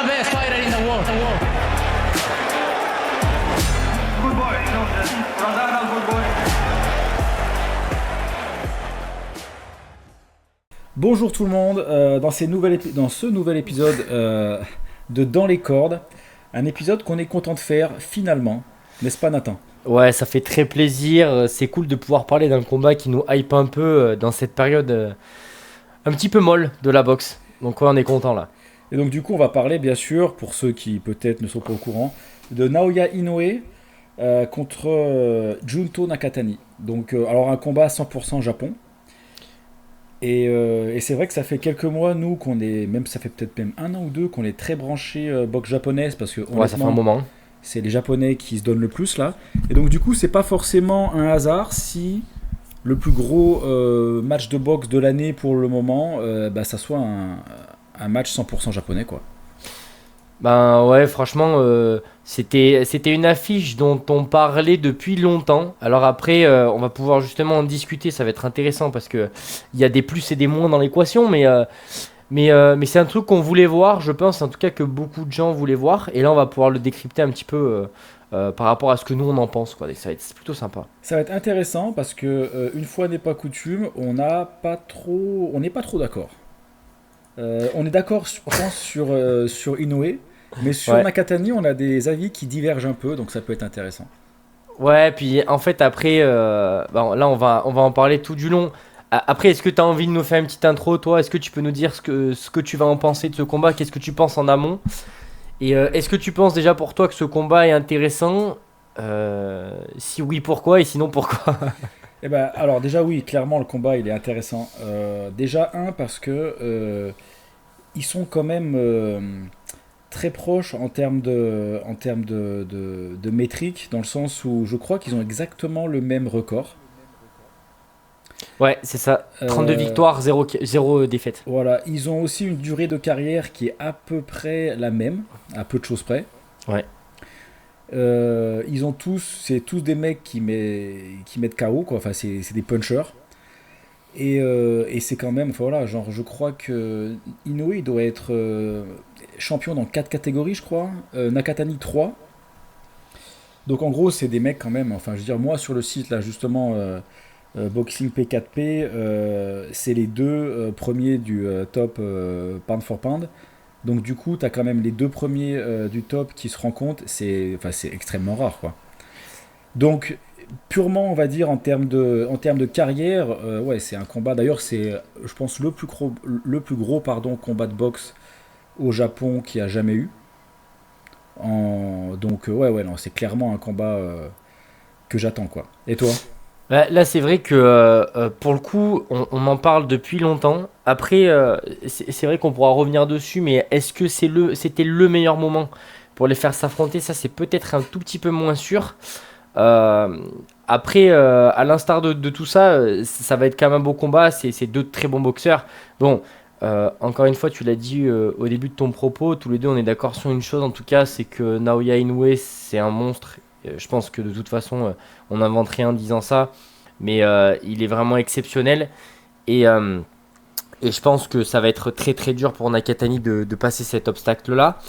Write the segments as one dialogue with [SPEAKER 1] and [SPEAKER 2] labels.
[SPEAKER 1] the best fighter in the world.
[SPEAKER 2] Good boy, Razana, good boy.
[SPEAKER 3] Bonjour tout le monde, dans ce nouvel épisode de Dans les cordes, un épisode qu'on est content de faire finalement, n'est-ce pas Nathan ?
[SPEAKER 4] Ouais, ça fait très plaisir, c'est cool de pouvoir parler d'un combat qui nous hype un peu dans cette période un petit peu molle de la boxe. Donc ouais, on est content là.
[SPEAKER 3] Et donc du coup on va parler bien sûr, pour ceux qui peut-être ne sont pas au courant, de Naoya Inoue contre Junto Nakatani. Donc alors un combat 100% Japon. Et c'est vrai que ça fait quelques mois, nous, ça fait peut-être même un an ou deux, qu'on est très branchés boxe japonaise, parce que
[SPEAKER 4] Ouais, ça fait un moment.
[SPEAKER 3] c'est les Japonais qui se donnent le plus là. Et donc du coup, c'est pas forcément un hasard si le plus gros match de boxe de l'année pour le moment, ça soit un match 100% japonais, quoi.
[SPEAKER 4] Ben ouais, franchement, c'était une affiche dont on parlait depuis longtemps. Alors après, on va pouvoir justement en discuter, ça va être intéressant parce que il y a des plus et des moins dans l'équation, mais c'est un truc qu'on voulait voir, je pense en tout cas que beaucoup de gens voulaient voir. Et là, on va pouvoir le décrypter un petit peu par rapport à ce que nous on en pense, quoi. Et ça va être plutôt sympa.
[SPEAKER 3] Ça va être intéressant parce que une fois n'est pas coutume, on n'est pas trop d'accord. On est d'accord, je pense, sur Inoue, mais sur
[SPEAKER 4] Ouais.
[SPEAKER 3] Nakatani, on a des avis qui divergent un peu, donc ça peut être intéressant.
[SPEAKER 4] Ouais, puis en fait après, bon, là on va en parler tout du long. Après, est-ce que tu as envie de nous faire une petite intro, toi? Est-ce que tu peux nous dire ce que tu vas en penser de ce combat? Qu'est-ce que tu penses en amont? Et est-ce que tu penses déjà pour toi que ce combat est intéressant? Si oui, pourquoi? Et sinon, pourquoi?
[SPEAKER 3] Eh ben, alors déjà oui, clairement le combat il est intéressant. Déjà parce que ils sont quand même très proches en termes de métrique, dans le sens où je crois qu'ils ont exactement le même record.
[SPEAKER 4] Ouais, c'est ça. 32
[SPEAKER 3] Euh,
[SPEAKER 4] victoires, 0 défaites.
[SPEAKER 3] Voilà, ils ont aussi une durée de carrière qui est à peu près la même, à peu de choses près.
[SPEAKER 4] Ouais.
[SPEAKER 3] C'est tous des mecs qui mettent KO, quoi. Enfin, c'est des punchers. Et c'est quand même, enfin, voilà, genre, je crois que Inoue il doit être champion dans 4 catégories, je crois. Nakatani 3. Donc en gros, c'est des mecs quand même. Enfin, je veux dire, moi sur le site, là, justement, Boxing P4P, c'est les deux premiers du top pound for pound. Donc du coup, tu as quand même les deux premiers du top qui se rencontrent. C'est extrêmement rare, quoi. Donc, purement, on va dire, en termes de carrière, ouais, c'est un combat. D'ailleurs, c'est, je pense, le plus gros combat de boxe au Japon qu'il y a jamais eu. Donc, ouais, non, c'est clairement un combat que j'attends, quoi. Et toi ?
[SPEAKER 4] Là, c'est vrai que pour le coup, on en parle depuis longtemps. Après, c'est vrai qu'on pourra revenir dessus, mais est-ce que c'était le meilleur moment pour les faire s'affronter? Ça, c'est peut-être un tout petit peu moins sûr. Euh, Après, à l'instar de tout ça, ça va être quand même un beau combat. C'est deux très bons boxeurs. Bon, encore une fois, tu l'as dit au début de ton propos, tous les deux, on est d'accord sur une chose en tout cas, c'est que Naoya Inoue, c'est un monstre. Je pense que de toute façon, on n'invente rien en disant ça, mais il est vraiment exceptionnel. Et, euh, et je pense que ça va être très très dur pour Nakatani de passer cet obstacle-là.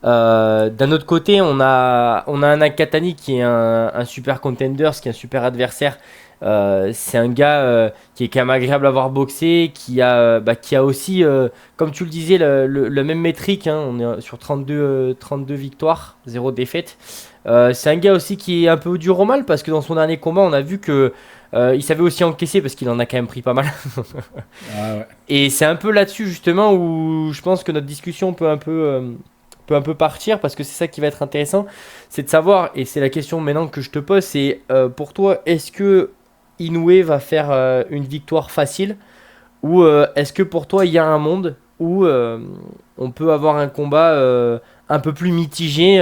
[SPEAKER 4] D'un autre côté, on a un Nakatani qui est un super contender, qui est un super adversaire. C'est un gars qui est quand même agréable à voir boxer, qui a aussi, comme tu le disais, le même métrique, hein. On est sur 32 victoires, 0 défaite. C'est un gars aussi qui est un peu dur au mal parce que dans son dernier combat, on a vu que il savait aussi encaisser parce qu'il en a quand même pris pas mal.
[SPEAKER 3] Ah ouais.
[SPEAKER 4] Et c'est un peu là-dessus justement où je pense que notre discussion peut un peu partir parce que c'est ça qui va être intéressant, c'est de savoir, et c'est la question maintenant que je te pose, c'est pour toi, est-ce que Inoue va faire une victoire facile ou est-ce que pour toi il y a un monde où on peut avoir un combat un peu plus mitigé,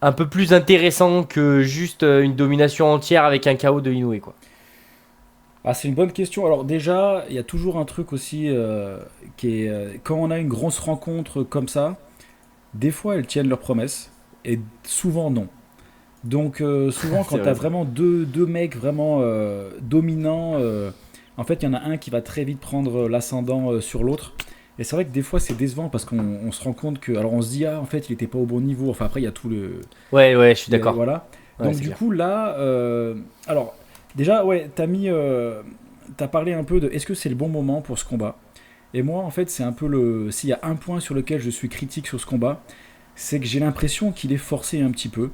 [SPEAKER 4] un peu plus intéressant que juste une domination entière avec un KO de Inoue, quoi.
[SPEAKER 3] Ah, c'est une bonne question. Alors déjà, il y a toujours un truc aussi qui est quand on a une grosse rencontre comme ça, des fois elles tiennent leurs promesses et souvent non. Donc souvent
[SPEAKER 4] C'est
[SPEAKER 3] quand tu as
[SPEAKER 4] vrai.
[SPEAKER 3] vraiment deux mecs vraiment dominants, en fait il y en a un qui va très vite prendre l'ascendant sur l'autre. Et c'est vrai que des fois c'est décevant parce qu'on se rend compte que. Alors on se dit, ah en fait il était pas au bon niveau. Enfin après il y a tout le.
[SPEAKER 4] Ouais, je suis d'accord.
[SPEAKER 3] Voilà.
[SPEAKER 4] Ouais,
[SPEAKER 3] Donc
[SPEAKER 4] c'est
[SPEAKER 3] du
[SPEAKER 4] clair.
[SPEAKER 3] coup là. Alors déjà, ouais, t'as mis. T'as parlé un peu de est-ce que c'est le bon moment pour ce combat. Et moi en fait c'est un peu le. S'il y a un point sur lequel je suis critique sur ce combat, c'est que j'ai l'impression qu'il est forcé un petit peu.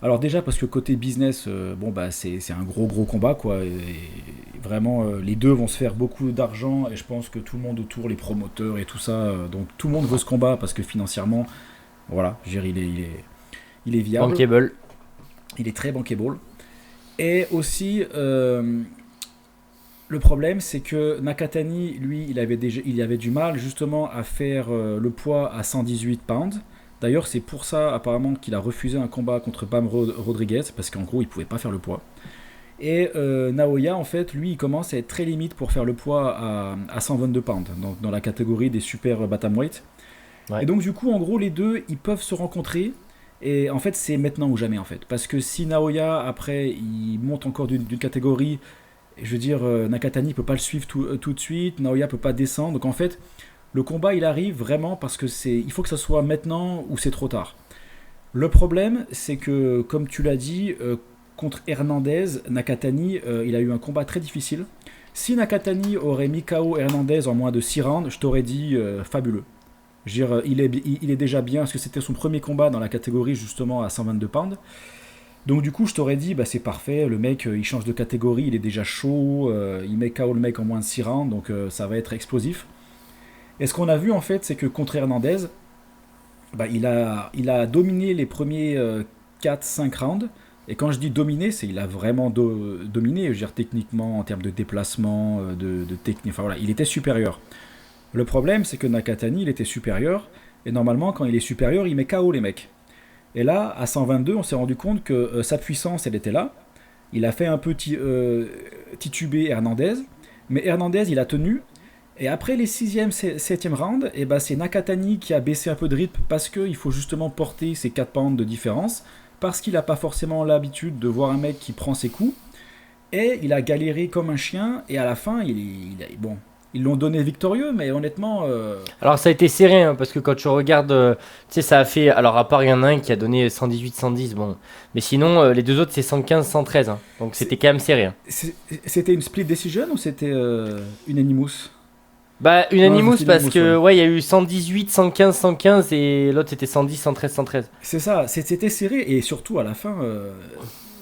[SPEAKER 3] Alors déjà parce que côté business, bon bah c'est un gros combat quoi. Et vraiment les deux vont se faire beaucoup d'argent et je pense que tout le monde autour, les promoteurs et tout ça, donc tout le monde veut ce combat parce que financièrement, voilà, je veux dire, il est viable,
[SPEAKER 4] Bankable.
[SPEAKER 3] il est très bankable. Et aussi le problème c'est que Nakatani, lui, il avait du mal justement à faire le poids à 118 pounds. D'ailleurs, c'est pour ça apparemment qu'il a refusé un combat contre Bam Rodriguez, parce qu'en gros, il pouvait pas faire le poids. Et Naoya, en fait, lui, il commence à être très limite pour faire le poids à 122 pounds, donc dans la catégorie des super bantamweight. Et
[SPEAKER 4] Ouais.
[SPEAKER 3] donc, du coup, en gros, les deux, ils peuvent se rencontrer. Et en fait, c'est maintenant ou jamais, en fait. Parce que si Naoya, après, il monte encore d'une catégorie, je veux dire, Nakatani peut pas le suivre tout de suite, Naoya peut pas descendre. Donc, en fait, le combat, il arrive vraiment parce que il faut que ça soit maintenant ou c'est trop tard. Le problème, c'est que, comme tu l'as dit, contre Hernandez, Nakatani, il a eu un combat très difficile. Si Nakatani aurait mis KO Hernandez en moins de 6 rounds, je t'aurais dit fabuleux. Je veux dire, il est déjà bien, parce que c'était son premier combat dans la catégorie justement à 122 pounds. Donc du coup, je t'aurais dit, bah, c'est parfait, le mec, il change de catégorie, il est déjà chaud, il met KO le mec en moins de 6 rounds, donc ça va être explosif. Et ce qu'on a vu en fait, c'est que contre Hernandez, bah, il a dominé les premiers 4-5 rounds. Et quand je dis dominé, c'est il a vraiment dominé, je veux dire techniquement, en termes de déplacement, de technique. Enfin voilà, il était supérieur. Le problème, c'est que Nakatani, il était supérieur. Et normalement, quand il est supérieur, il met KO les mecs. Et là, à 122, on s'est rendu compte que sa puissance, elle était là. Il a fait un peu tituber Hernandez. Mais Hernandez, il a tenu. Et après les 6e, 7e rounds, et ben c'est Nakatani qui a baissé un peu de rythme parce qu'il faut justement porter ses 4 pounds de différence, parce qu'il n'a pas forcément l'habitude de voir un mec qui prend ses coups. Et il a galéré comme un chien, et à la fin, bon, ils l'ont donné victorieux, mais honnêtement,
[SPEAKER 4] Alors ça a été serré, hein, parce que quand tu regardes, tu sais, ça a fait. Alors à part, il y en a un qui a donné 118-110, bon. Mais sinon, les deux autres, c'est 115-113. Hein. Donc c'était quand même serré. Hein.
[SPEAKER 3] c'était une split decision ou c'était unanimous?
[SPEAKER 4] Bah,
[SPEAKER 3] Non,
[SPEAKER 4] Unanimous,
[SPEAKER 3] c'était
[SPEAKER 4] parce
[SPEAKER 3] unanimous,
[SPEAKER 4] que,
[SPEAKER 3] ouais.
[SPEAKER 4] ouais, il y a eu 118, 115, 115, et l'autre c'était 110, 113, 113.
[SPEAKER 3] C'est ça, c'était serré, et surtout à la fin,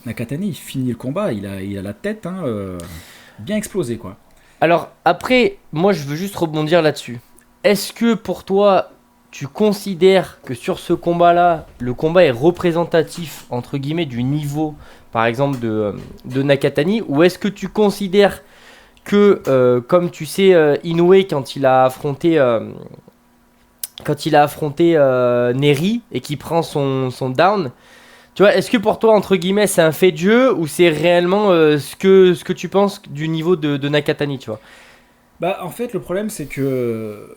[SPEAKER 3] Nakatani, il finit le combat, il a la tête hein, bien explosée, quoi.
[SPEAKER 4] Alors après, moi je veux juste rebondir là-dessus. Est-ce que pour toi, tu considères que sur ce combat-là, le combat est représentatif, entre guillemets, du niveau, par exemple, de Nakatani, ou est-ce que tu considères que, comme tu sais, Inoue, quand il a affronté Neri et qu'il prend son down, tu vois, est-ce que pour toi, entre guillemets, c'est un fait de jeu ou c'est réellement ce que tu penses du niveau de Nakatani, tu vois?
[SPEAKER 3] Bah, en fait, le problème, c'est que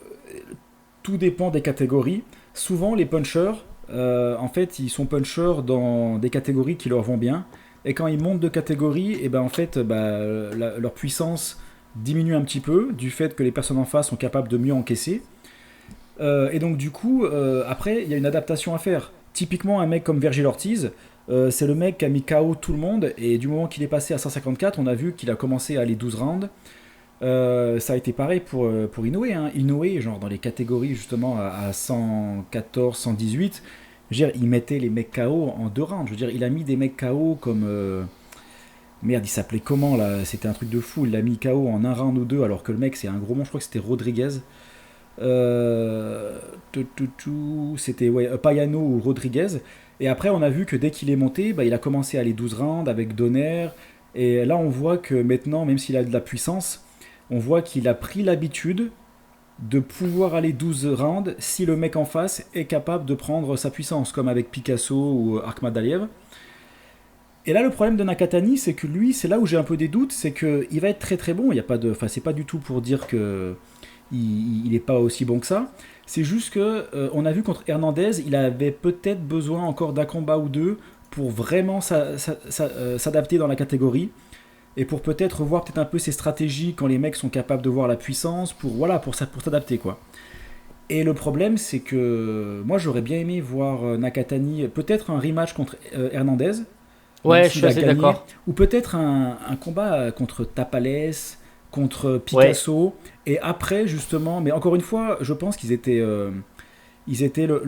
[SPEAKER 3] tout dépend des catégories. Souvent, les punchers, en fait, ils sont punchers dans des catégories qui leur vont bien. Et quand ils montent de catégorie, et ben en fait, bah, leur puissance diminue un petit peu du fait que les personnes en face sont capables de mieux encaisser. Et donc du coup, après, il y a une adaptation à faire. Typiquement, un mec comme Vergil Ortiz, c'est le mec qui a mis KO tout le monde, et du moment qu'il est passé à 154, on a vu qu'il a commencé à aller 12 rounds. Ça a été pareil pour Inoue. Hein. Inoue, genre dans les catégories justement à 114, 118, je veux dire, il mettait les mecs KO en 2 rounds. Je veux dire, il a mis des mecs KO comme... merde, il s'appelait comment là? C'était un truc de fou. Il l'a mis KO en 1 round ou 2, alors que le mec c'est un gros monstre. Je crois que c'était Rodriguez. C'était ouais, Payano ou Rodriguez. Et après, on a vu que dès qu'il est monté, bah, il a commencé à aller 12 rounds avec Donner. Et là, on voit que maintenant, même s'il a de la puissance, on voit qu'il a pris l'habitude de pouvoir aller 12 rounds si le mec en face est capable de prendre sa puissance, comme avec Picasso ou Akhmadaliev. Et là, le problème de Nakatani, c'est que lui, c'est là où j'ai un peu des doutes, c'est qu'il va être très très bon. Il y a pas de, enfin, c'est pas du tout pour dire que il est pas aussi bon que ça. C'est juste que on a vu contre Hernandez, il avait peut-être besoin encore d'un combat ou deux pour vraiment s'adapter dans la catégorie. et pour peut-être voir peut-être un peu ses stratégies quand les mecs sont capables de voir la puissance, pour s'adapter, quoi. Et le problème, c'est que moi, j'aurais bien aimé voir Nakatani, peut-être un rematch contre Hernandez, même
[SPEAKER 4] Ouais, je
[SPEAKER 3] s'il
[SPEAKER 4] suis
[SPEAKER 3] a
[SPEAKER 4] assez
[SPEAKER 3] gagné,
[SPEAKER 4] d'accord.
[SPEAKER 3] ou peut-être un combat contre Tapales, contre
[SPEAKER 4] Ouais.
[SPEAKER 3] Picasso, et après, justement, mais encore une fois, je pense le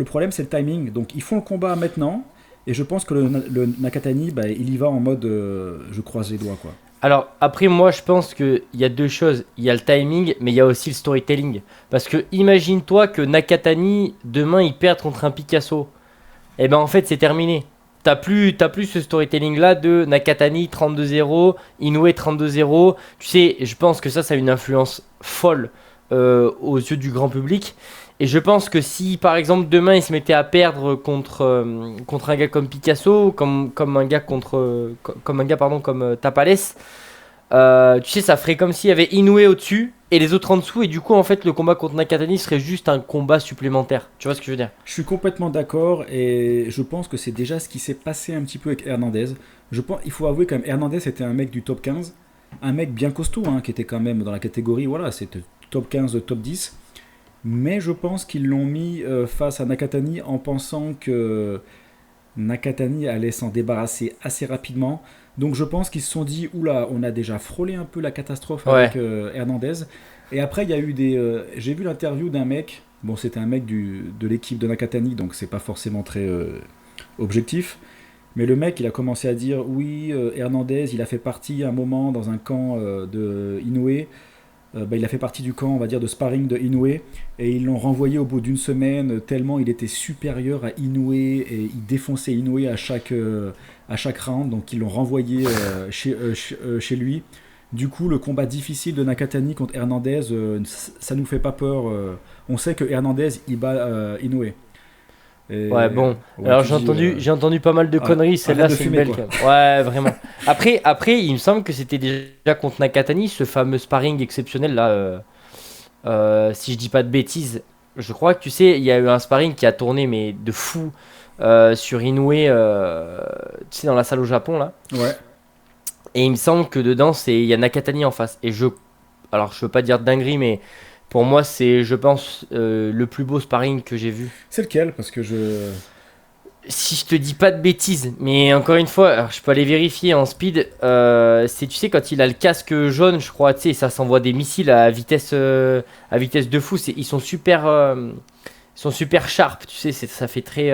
[SPEAKER 3] problème, c'est le timing. Donc, ils font le combat maintenant, et je pense que le Nakatani, bah, il y va en mode je croise les doigts, quoi.
[SPEAKER 4] Alors, après, moi, je pense qu'il y a deux choses. Il y a le timing, mais il y a aussi le storytelling. Parce que imagine-toi que Nakatani, demain, il perd contre un Picasso. Et ben, en fait, c'est terminé. T'as plus ce storytelling-là de Nakatani 32-0, Inoue 32-0. Tu sais, je pense que ça a une influence folle aux yeux du grand public. Et je pense que si, par exemple, demain, il se mettait à perdre contre un gars comme Picasso, comme un gars comme un gars, pardon, comme Tapales, tu sais, ça ferait comme s'il y avait Inoue au-dessus et les autres en dessous. Et du coup, en fait, le combat contre Nakatani serait juste un combat supplémentaire. Tu vois ce que je veux dire?
[SPEAKER 3] Je suis complètement d'accord, et je pense que c'est déjà ce qui s'est passé un petit peu avec Hernandez. Il faut avouer quand même, Hernandez était un mec du top 15, un mec bien costaud, hein, qui était quand même dans la catégorie, voilà, c'était top 15, top 10. Mais je pense qu'ils l'ont mis face à Nakatani en pensant que Nakatani allait s'en débarrasser assez rapidement. Donc je pense qu'ils se sont dit, oula, on a déjà frôlé un peu la catastrophe avec
[SPEAKER 4] Ouais.
[SPEAKER 3] Hernandez. Et après, il y a eu j'ai vu l'interview d'un mec, bon, c'était un mec de l'équipe de Nakatani, donc c'est pas forcément très objectif. Mais le mec, il a commencé à dire, oui, Hernandez, il a fait partie à un moment dans un camp de Inoue. Bah, il a fait partie du camp, on va dire, de sparring de Inoue, et ils l'ont renvoyé au bout d'une semaine tellement il était supérieur à Inoue et il défonçait Inoue à chaque round, donc ils l'ont renvoyé chez lui. Du coup, le combat difficile de Nakatani contre Hernandez, ça nous fait pas peur. On sait que Hernandez il bat Inoue.
[SPEAKER 4] Ouais,
[SPEAKER 3] Et
[SPEAKER 4] bon.
[SPEAKER 3] ouais,
[SPEAKER 4] Alors
[SPEAKER 3] tu dis
[SPEAKER 4] j'ai entendu pas mal de conneries.
[SPEAKER 3] arrête
[SPEAKER 4] Celle-là,
[SPEAKER 3] de
[SPEAKER 4] c'est une
[SPEAKER 3] fumer,
[SPEAKER 4] belle
[SPEAKER 3] quoi.
[SPEAKER 4] quand même. Ouais, vraiment. Après, il me semble que c'était déjà contre Nakatani, ce fameux sparring exceptionnel là. Si je dis pas de bêtises, je crois que tu sais, il y a eu un sparring qui a tourné, mais de fou, sur Inoue, tu sais, dans la salle au Japon là.
[SPEAKER 3] Ouais.
[SPEAKER 4] Et il me semble que dedans, il y a Nakatani en face. Alors je veux pas dire de dinguerie, mais pour moi, c'est, je pense, le plus beau sparring que j'ai vu.
[SPEAKER 3] C'est lequel? Parce que je.
[SPEAKER 4] Si je te dis pas de bêtises, mais encore une fois, alors je peux aller vérifier en speed. C'est, tu sais, quand il a le casque jaune, je crois, tu sais, ça s'envoie des missiles à vitesse de fou. Ils sont super sharp, tu sais, ça fait très.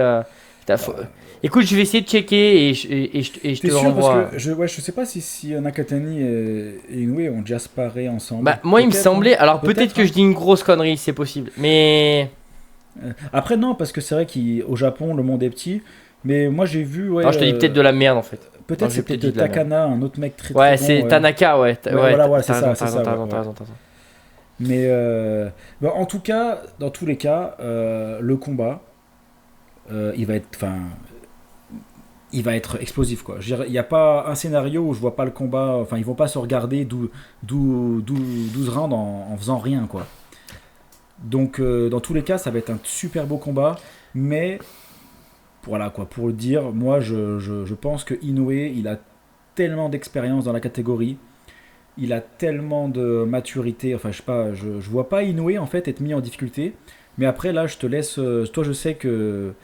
[SPEAKER 4] Écoute, je vais essayer de checker et je te
[SPEAKER 3] T'es
[SPEAKER 4] le
[SPEAKER 3] sûr? Parce
[SPEAKER 4] renvoie.
[SPEAKER 3] que je sais pas si Nakatani et Inoue ont déjà sparé ensemble.
[SPEAKER 4] Bah, moi, il me
[SPEAKER 3] Peut-être, hein.
[SPEAKER 4] semblait. Alors, peut-être
[SPEAKER 3] Peut-être,
[SPEAKER 4] que
[SPEAKER 3] hein.
[SPEAKER 4] je dis une grosse connerie, c'est possible. Mais.
[SPEAKER 3] Après, non, parce que c'est vrai qu'au Japon, le monde est petit. Mais moi, j'ai vu,
[SPEAKER 4] Alors, je te dis peut-être de la merde en fait. Non,
[SPEAKER 3] peut-être
[SPEAKER 4] j'ai
[SPEAKER 3] c'est
[SPEAKER 4] peut-être dit
[SPEAKER 3] peut-être
[SPEAKER 4] de la merde.
[SPEAKER 3] Takana, un autre mec très très
[SPEAKER 4] Ouais,
[SPEAKER 3] bon.
[SPEAKER 4] c'est Tanaka, ouais.
[SPEAKER 3] Ouais, voilà, ouais, c'est
[SPEAKER 4] T'as raison,
[SPEAKER 3] ça,
[SPEAKER 4] t'as
[SPEAKER 3] c'est
[SPEAKER 4] raison,
[SPEAKER 3] ça,
[SPEAKER 4] t'as
[SPEAKER 3] ouais,
[SPEAKER 4] raison, t'as
[SPEAKER 3] ouais.
[SPEAKER 4] raison, t'as raison.
[SPEAKER 3] Mais en tout cas, dans tous les cas, le combat, il va être, enfin, il va être explosif, quoi. Je veux dire, il n'y a pas un scénario où je vois pas le combat. Enfin, ils vont pas se regarder 12 rounds en faisant rien, quoi. Donc, dans tous les cas, ça va être un super beau combat. Mais, voilà, quoi. Pour le dire, moi, je pense que Inoue, il a tellement d'expérience dans la catégorie. Il a tellement de maturité. Enfin, je sais pas, je vois pas Inoue, en fait, être mis en difficulté. Mais après, là, je te laisse. Toi, je sais que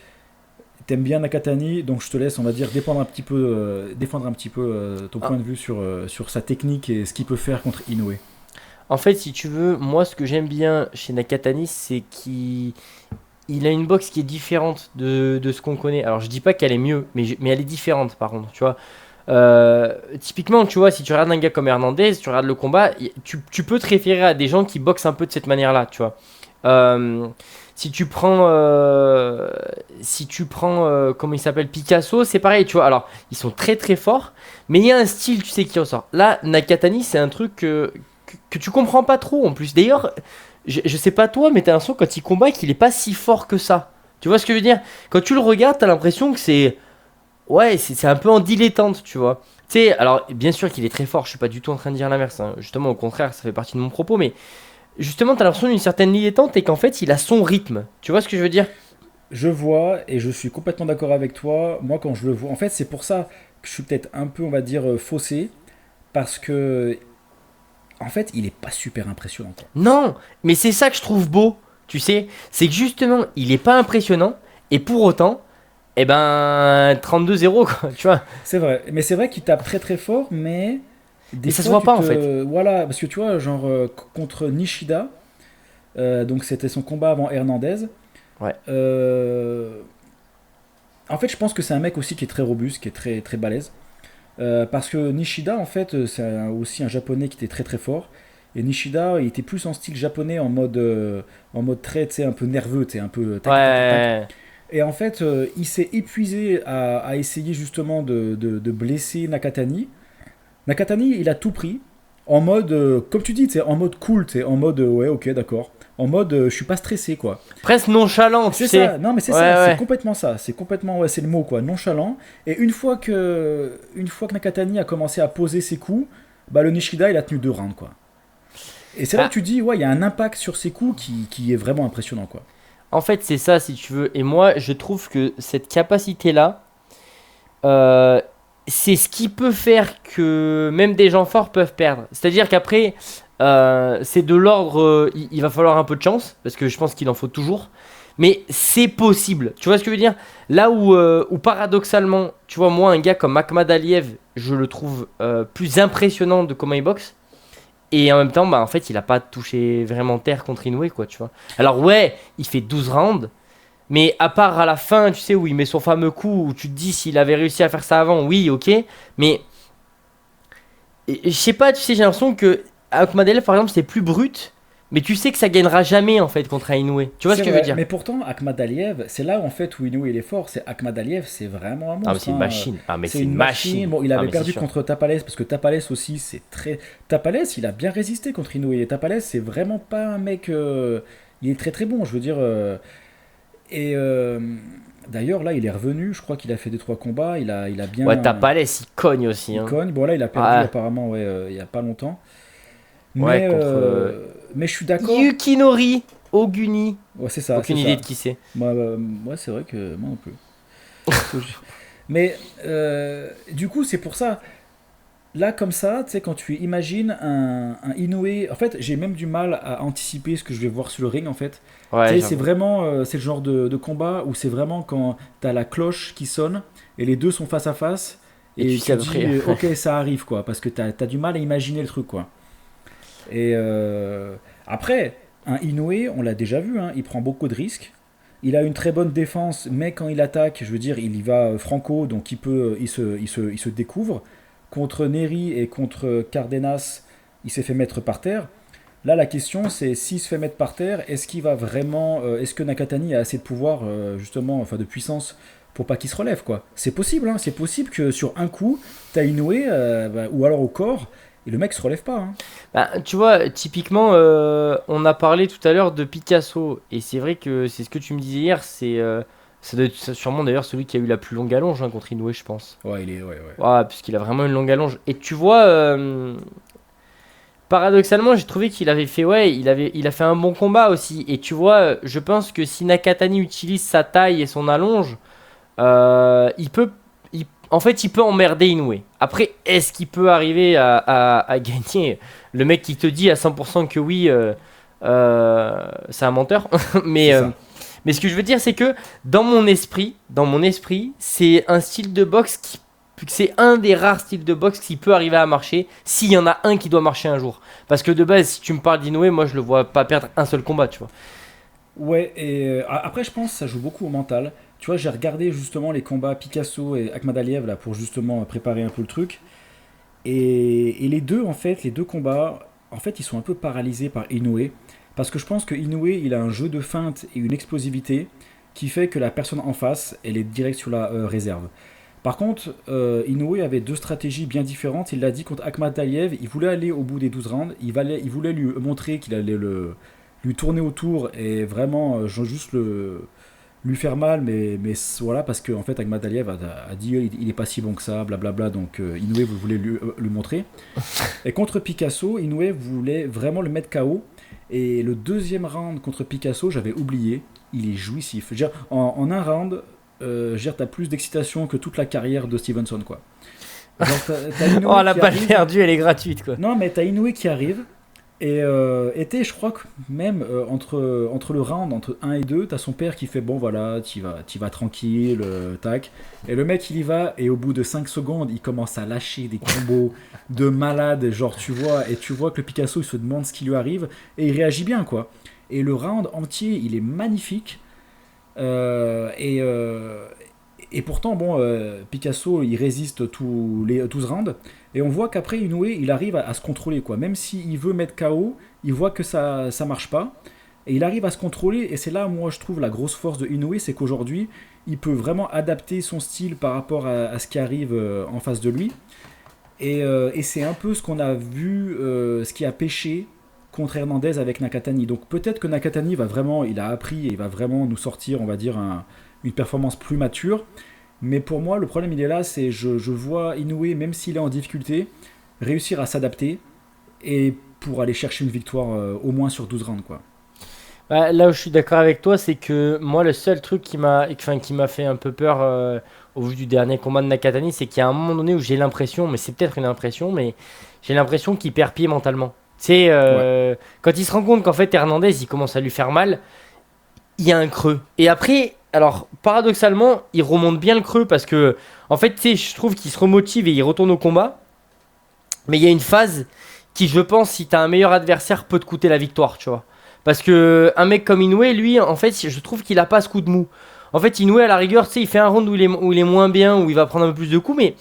[SPEAKER 3] t'aimes bien Nakatani, donc je te laisse, on va dire, défendre un petit peu ton
[SPEAKER 4] Ah,
[SPEAKER 3] point de vue sur sa technique et ce qu'il peut faire contre Inoue.
[SPEAKER 4] en fait, si tu veux, moi, ce que j'aime bien chez Nakatani, c'est qu'il a une boxe qui est différente de ce qu'on connaît. Alors, je dis pas qu'elle est mieux, mais elle est différente, par contre, tu vois. Typiquement, tu vois, si tu regardes un gars comme Hernandez, tu regardes le combat, tu peux te référer à des gens qui boxent un peu de cette manière-là, tu vois. Euh, si tu prends, comment il s'appelle, Picasso, c'est pareil, tu vois. Alors, ils sont très très forts, mais il y a un style, tu sais, qui ressort. Là, Nakatani, c'est un truc que tu comprends pas trop en plus. D'ailleurs, je sais pas toi, mais t'as l'impression quand il combat qu'il est pas si fort que ça. Tu vois ce que je veux dire? Quand tu le regardes, t'as l'impression que c'est. Ouais, c'est un peu en dilettante, tu vois. Tu sais, alors, bien sûr qu'il est très fort, je suis pas du tout en train de dire l'inverse, hein. Justement, au contraire, ça fait partie de mon propos, mais justement, t'as l'impression d'une certaine dilettante et qu'en fait, il a son rythme. Tu vois ce que je veux dire?
[SPEAKER 3] Je vois, et je suis complètement d'accord avec toi. Moi, quand je le vois, en fait, c'est pour ça que je suis peut-être un peu, on va dire, faussé. parce que en fait, il est pas super impressionnant, quoi.
[SPEAKER 4] Non, mais c'est ça que je trouve beau, tu sais. C'est que justement, il est pas impressionnant. Et pour autant, eh ben, 32-0, quoi, tu vois.
[SPEAKER 3] C'est vrai, mais c'est vrai qu'il tape très très fort, mais des
[SPEAKER 4] Et ça se
[SPEAKER 3] fois
[SPEAKER 4] voit pas, en fait.
[SPEAKER 3] voilà, parce que tu vois, genre contre Nishida, donc c'était son combat avant Hernandez.
[SPEAKER 4] Ouais.
[SPEAKER 3] En fait, je pense que c'est un mec aussi qui est très robuste, qui est très très balèze. Parce que Nishida, en fait, aussi un japonais qui était très très fort. Et Nishida, il était plus en style japonais, en mode très, tu sais, un peu nerveux, tu sais, un peu tac tac tac tac.
[SPEAKER 4] Ouais.
[SPEAKER 3] Et en fait, il s'est épuisé à essayer justement de blesser Nakatani. Nakatani, il a tout pris en mode, comme tu dis, tu sais, en mode cool, tu sais, en mode ouais, ok, d'accord. En mode, je suis pas stressé, quoi.
[SPEAKER 4] Presque nonchalant, tu
[SPEAKER 3] C'est
[SPEAKER 4] sais.
[SPEAKER 3] ça, non mais c'est
[SPEAKER 4] Ouais,
[SPEAKER 3] ça, c'est
[SPEAKER 4] ouais.
[SPEAKER 3] complètement ça, c'est complètement, ouais, c'est le mot quoi, nonchalant. Et une fois que Nakatani a commencé à poser ses coups, bah le Nishida il a tenu 2 rounds quoi. Et c'est là
[SPEAKER 4] Bah,
[SPEAKER 3] que tu dis, ouais, il y a un impact sur ses coups qui est vraiment impressionnant quoi.
[SPEAKER 4] en fait, c'est ça, si tu veux. Et moi, je trouve que cette capacité-là, euh, c'est ce qui peut faire que même des gens forts peuvent perdre. C'est-à-dire qu'après, c'est de l'ordre, il va falloir un peu de chance, parce que je pense qu'il en faut toujours. Mais c'est possible. Tu vois ce que je veux dire? Là où paradoxalement, tu vois, moi, un gars comme Akhmad Aliev, je le trouve plus impressionnant de comment il boxe. Et en même temps, bah, en fait, il a pas touché vraiment terre contre Inoue, quoi, tu vois. Alors, ouais, il fait 12 rounds. Mais à part à la fin, tu sais, où il met son fameux coup, où tu te dis s'il avait réussi à faire ça avant, oui, ok. Mais je sais pas, tu sais, j'ai l'impression que Akmadel, par exemple, c'est plus brut. Mais tu sais que ça gagnera jamais, en fait, contre Inoue. Tu vois ce
[SPEAKER 3] C'est
[SPEAKER 4] que je veux
[SPEAKER 3] vrai,
[SPEAKER 4] dire?
[SPEAKER 3] mais pourtant Akhmad Aliev, c'est là en fait où Inoue il est fort, c'est Akhmad Aliev, c'est vraiment un
[SPEAKER 4] Ah, mais
[SPEAKER 3] monstre,
[SPEAKER 4] c'est une
[SPEAKER 3] hein.
[SPEAKER 4] machine. Ah, mais
[SPEAKER 3] C'est
[SPEAKER 4] c'est
[SPEAKER 3] une
[SPEAKER 4] une
[SPEAKER 3] machine.
[SPEAKER 4] machine.
[SPEAKER 3] Bon, il
[SPEAKER 4] Ah,
[SPEAKER 3] avait
[SPEAKER 4] mais c'est
[SPEAKER 3] perdu
[SPEAKER 4] sûr.
[SPEAKER 3] contre Tapales parce que Tapales aussi c'est très. Tapales, il a bien résisté contre Inoue. Et Tapales, c'est vraiment pas un mec. Il est très très bon, je veux dire. Et d'ailleurs, là, il est revenu. Je crois qu'il a fait 2 3 combats. Il a
[SPEAKER 4] Ouais,
[SPEAKER 3] bien.
[SPEAKER 4] Tapales, il cogne aussi,
[SPEAKER 3] Il
[SPEAKER 4] hein.
[SPEAKER 3] cogne. Bon, là, il a perdu
[SPEAKER 4] Ouais,
[SPEAKER 3] apparemment, ouais, il y a pas longtemps.
[SPEAKER 4] ouais,
[SPEAKER 3] Mais,
[SPEAKER 4] contre
[SPEAKER 3] mais je suis d'accord.
[SPEAKER 4] Yukinori Oguni.
[SPEAKER 3] Ouais, c'est ça, c'est
[SPEAKER 4] Aucune idée
[SPEAKER 3] ça.
[SPEAKER 4] de qui c'est.
[SPEAKER 3] Moi, c'est vrai que moi non plus. Faut que je- Mais du coup, c'est pour ça. Là, comme ça, tu sais, quand tu imagines un Inoue, en fait, j'ai même du mal à anticiper ce que je vais voir sur le ring, en fait. Tu
[SPEAKER 4] Ouais,
[SPEAKER 3] sais, c'est
[SPEAKER 4] j'avoue.
[SPEAKER 3] vraiment, c'est le genre de combat où c'est vraiment quand t'as la cloche qui sonne et les deux sont face à face
[SPEAKER 4] Et tu
[SPEAKER 3] et
[SPEAKER 4] sais
[SPEAKER 3] tu
[SPEAKER 4] à peu
[SPEAKER 3] dis,
[SPEAKER 4] près.
[SPEAKER 3] ok, ça arrive, quoi, parce que t'as du mal à imaginer le truc, quoi. Et après, un Inoue, on l'a déjà vu, hein, il prend beaucoup de risques. Il a une très bonne défense, mais quand il attaque, je veux dire, il y va franco, donc il se découvre. Contre Neri et contre Cardenas, il s'est fait mettre par terre. Là, la question, c'est s'il se fait mettre par terre, est-ce qu'il va vraiment, est-ce que Nakatani a assez de pouvoir, justement, enfin de puissance, pour pas qu'il se relève, quoi. C'est possible, hein, c'est possible que sur un coup, t'as Inoue, ou alors au corps, et le mec se relève pas, hein.
[SPEAKER 4] Bah, tu vois, typiquement, on a parlé tout à l'heure de Picasso. Et c'est vrai que c'est ce que tu me disais hier. Ça doit être sûrement d'ailleurs celui qui a eu la plus longue allonge, hein, contre Inoue, je pense.
[SPEAKER 3] Ouais, il est, ouais, ouais.
[SPEAKER 4] Ouais, puisqu'il a vraiment une longue allonge. Et tu vois, paradoxalement, j'ai trouvé qu'il avait fait, ouais, il a fait un bon combat aussi. Et tu vois, je pense que si Nakatani utilise sa taille et son allonge, il peut, en fait, il peut emmerder Inoue. Après, est-ce qu'il peut arriver à gagner? Le mec qui te dit à 100% que oui, c'est un menteur.
[SPEAKER 3] C'est
[SPEAKER 4] mais,
[SPEAKER 3] ça.
[SPEAKER 4] mais ce que je veux dire, c'est que dans mon esprit, c'est un style de boxe c'est un des rares styles de boxe qui peut arriver à marcher s'il y en a un qui doit marcher un jour. Parce que de base, si tu me parles d'Inoue, moi je le vois pas perdre un seul combat, tu vois.
[SPEAKER 3] Ouais, et après, je pense que ça joue beaucoup au mental. Tu vois, j'ai regardé justement les combats Picasso et Akhmadaliev là pour justement préparer un peu le truc. Et les deux, en fait, les deux combats, en fait, ils sont un peu paralysés par Inoue. Parce que je pense que Inoue, il a un jeu de feinte et une explosivité qui fait que la personne en face, elle est direct sur la réserve. Par contre, Inoue avait 2 stratégies bien différentes. Il l'a dit contre Akhmadaliev, il voulait aller au bout des 12 rounds. Il voulait lui montrer qu'il allait lui tourner autour et vraiment juste lui faire mal, mais voilà, parce qu'en fait, Akhmadaliev a dit il est pas si bon que ça, blablabla, donc Inoue voulait lui montrer. Et contre Picasso, Inoue voulait vraiment le mettre KO. Et le deuxième round contre Picasso, j'avais oublié, il est jouissif. Je veux dire, en un round, t'as plus d'excitation que toute la carrière de Stevenson, quoi. Genre, t'as Inoue
[SPEAKER 4] Oh, la
[SPEAKER 3] qui
[SPEAKER 4] balle
[SPEAKER 3] arrive.
[SPEAKER 4] perdue, elle est gratuite, quoi.
[SPEAKER 3] Non, mais t'as Inoue qui arrive. Et je crois que même entre le round, entre un et 2 t'as son père qui fait bon, voilà, t'y vas tranquille, tac. Et le mec, il y va, et au bout de 5 secondes, il commence à lâcher des combos de malade, genre, tu vois que le Picasso, il se demande ce qui lui arrive, et il réagit bien, quoi. Et le round entier, il est magnifique. Euh, et, euh, et pourtant, bon, Picasso, il résiste tous ce round. Et on voit qu'après, Inoue, il arrive à se contrôler, quoi. Même s'il veut mettre KO, il voit que ça marche pas. Et il arrive à se contrôler. Et c'est là, moi, je trouve la grosse force de Inoue, c'est qu'aujourd'hui, il peut vraiment adapter son style par rapport à ce qui arrive en face de lui. Et c'est un peu ce qu'on a vu, ce qui a pêché contre Hernandez avec Nakatani. Donc peut-être que Nakatani il a appris et il va vraiment nous sortir, on va dire, une performance plus mature. Mais pour moi, le problème, il est là, c'est je vois Inoue, même s'il est en difficulté, réussir à s'adapter et pour aller chercher une victoire au moins sur 12 rounds, quoi.
[SPEAKER 4] Bah, là où je suis d'accord avec toi, c'est que moi, le seul truc qui m'a fait un peu peur au vu du dernier combat de Nakatani, c'est qu'il y a un moment donné où j'ai l'impression, mais c'est peut-être une impression, mais j'ai l'impression qu'il perd pied mentalement. Tu sais,
[SPEAKER 3] Ouais.
[SPEAKER 4] quand il se rend compte qu'en fait Hernandez, il commence à lui faire mal, il y a un creux. Et après, alors paradoxalement, il remonte bien le creux parce que, en fait, tu sais, je trouve qu'il se remotive et il retourne au combat. Mais il y a une phase qui, je pense, si t'as un meilleur adversaire, peut te coûter la victoire, tu vois. Parce que un mec comme Inoue, lui, en fait, je trouve qu'il a pas ce coup de mou. En fait, Inoue, à la rigueur, tu sais, il fait un round où il est moins bien, où il va prendre un peu plus de coups, mais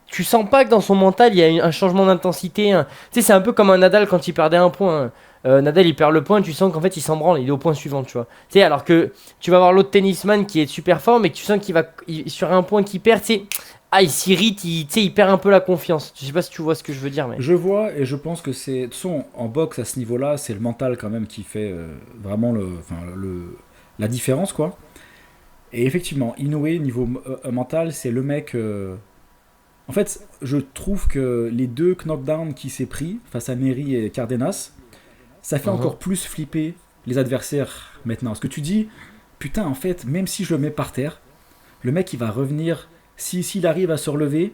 [SPEAKER 4] tu sens pas que dans son mental, il y a un changement d'intensité. Tu sais, c'est un peu comme un Nadal quand il perdait un point. Nadal, il perd le point, tu sens qu'en fait, il s'en branle, il est au point suivant, tu vois. Tu sais, alors que tu vas voir l'autre tennisman qui est super fort, mais que tu sens sur un point qu'il perd, tu sais, il s'irrite, tu sais, il perd un peu la confiance. Je sais pas si tu vois ce que je veux dire, mais.
[SPEAKER 3] Je vois et je pense que c'est. De toute façon, en boxe, à ce niveau-là, c'est le mental quand même qui fait vraiment la différence, quoi. Et effectivement, Inoue, niveau mental, c'est le mec. En fait, je trouve que les deux knockdowns qu'il s'est pris face à Neri et Cardenas, ça fait
[SPEAKER 4] Mhm.
[SPEAKER 3] encore plus flipper les adversaires maintenant. Parce que tu dis, putain, en fait, même si je le mets par terre, le mec il va revenir. S'il arrive à se relever,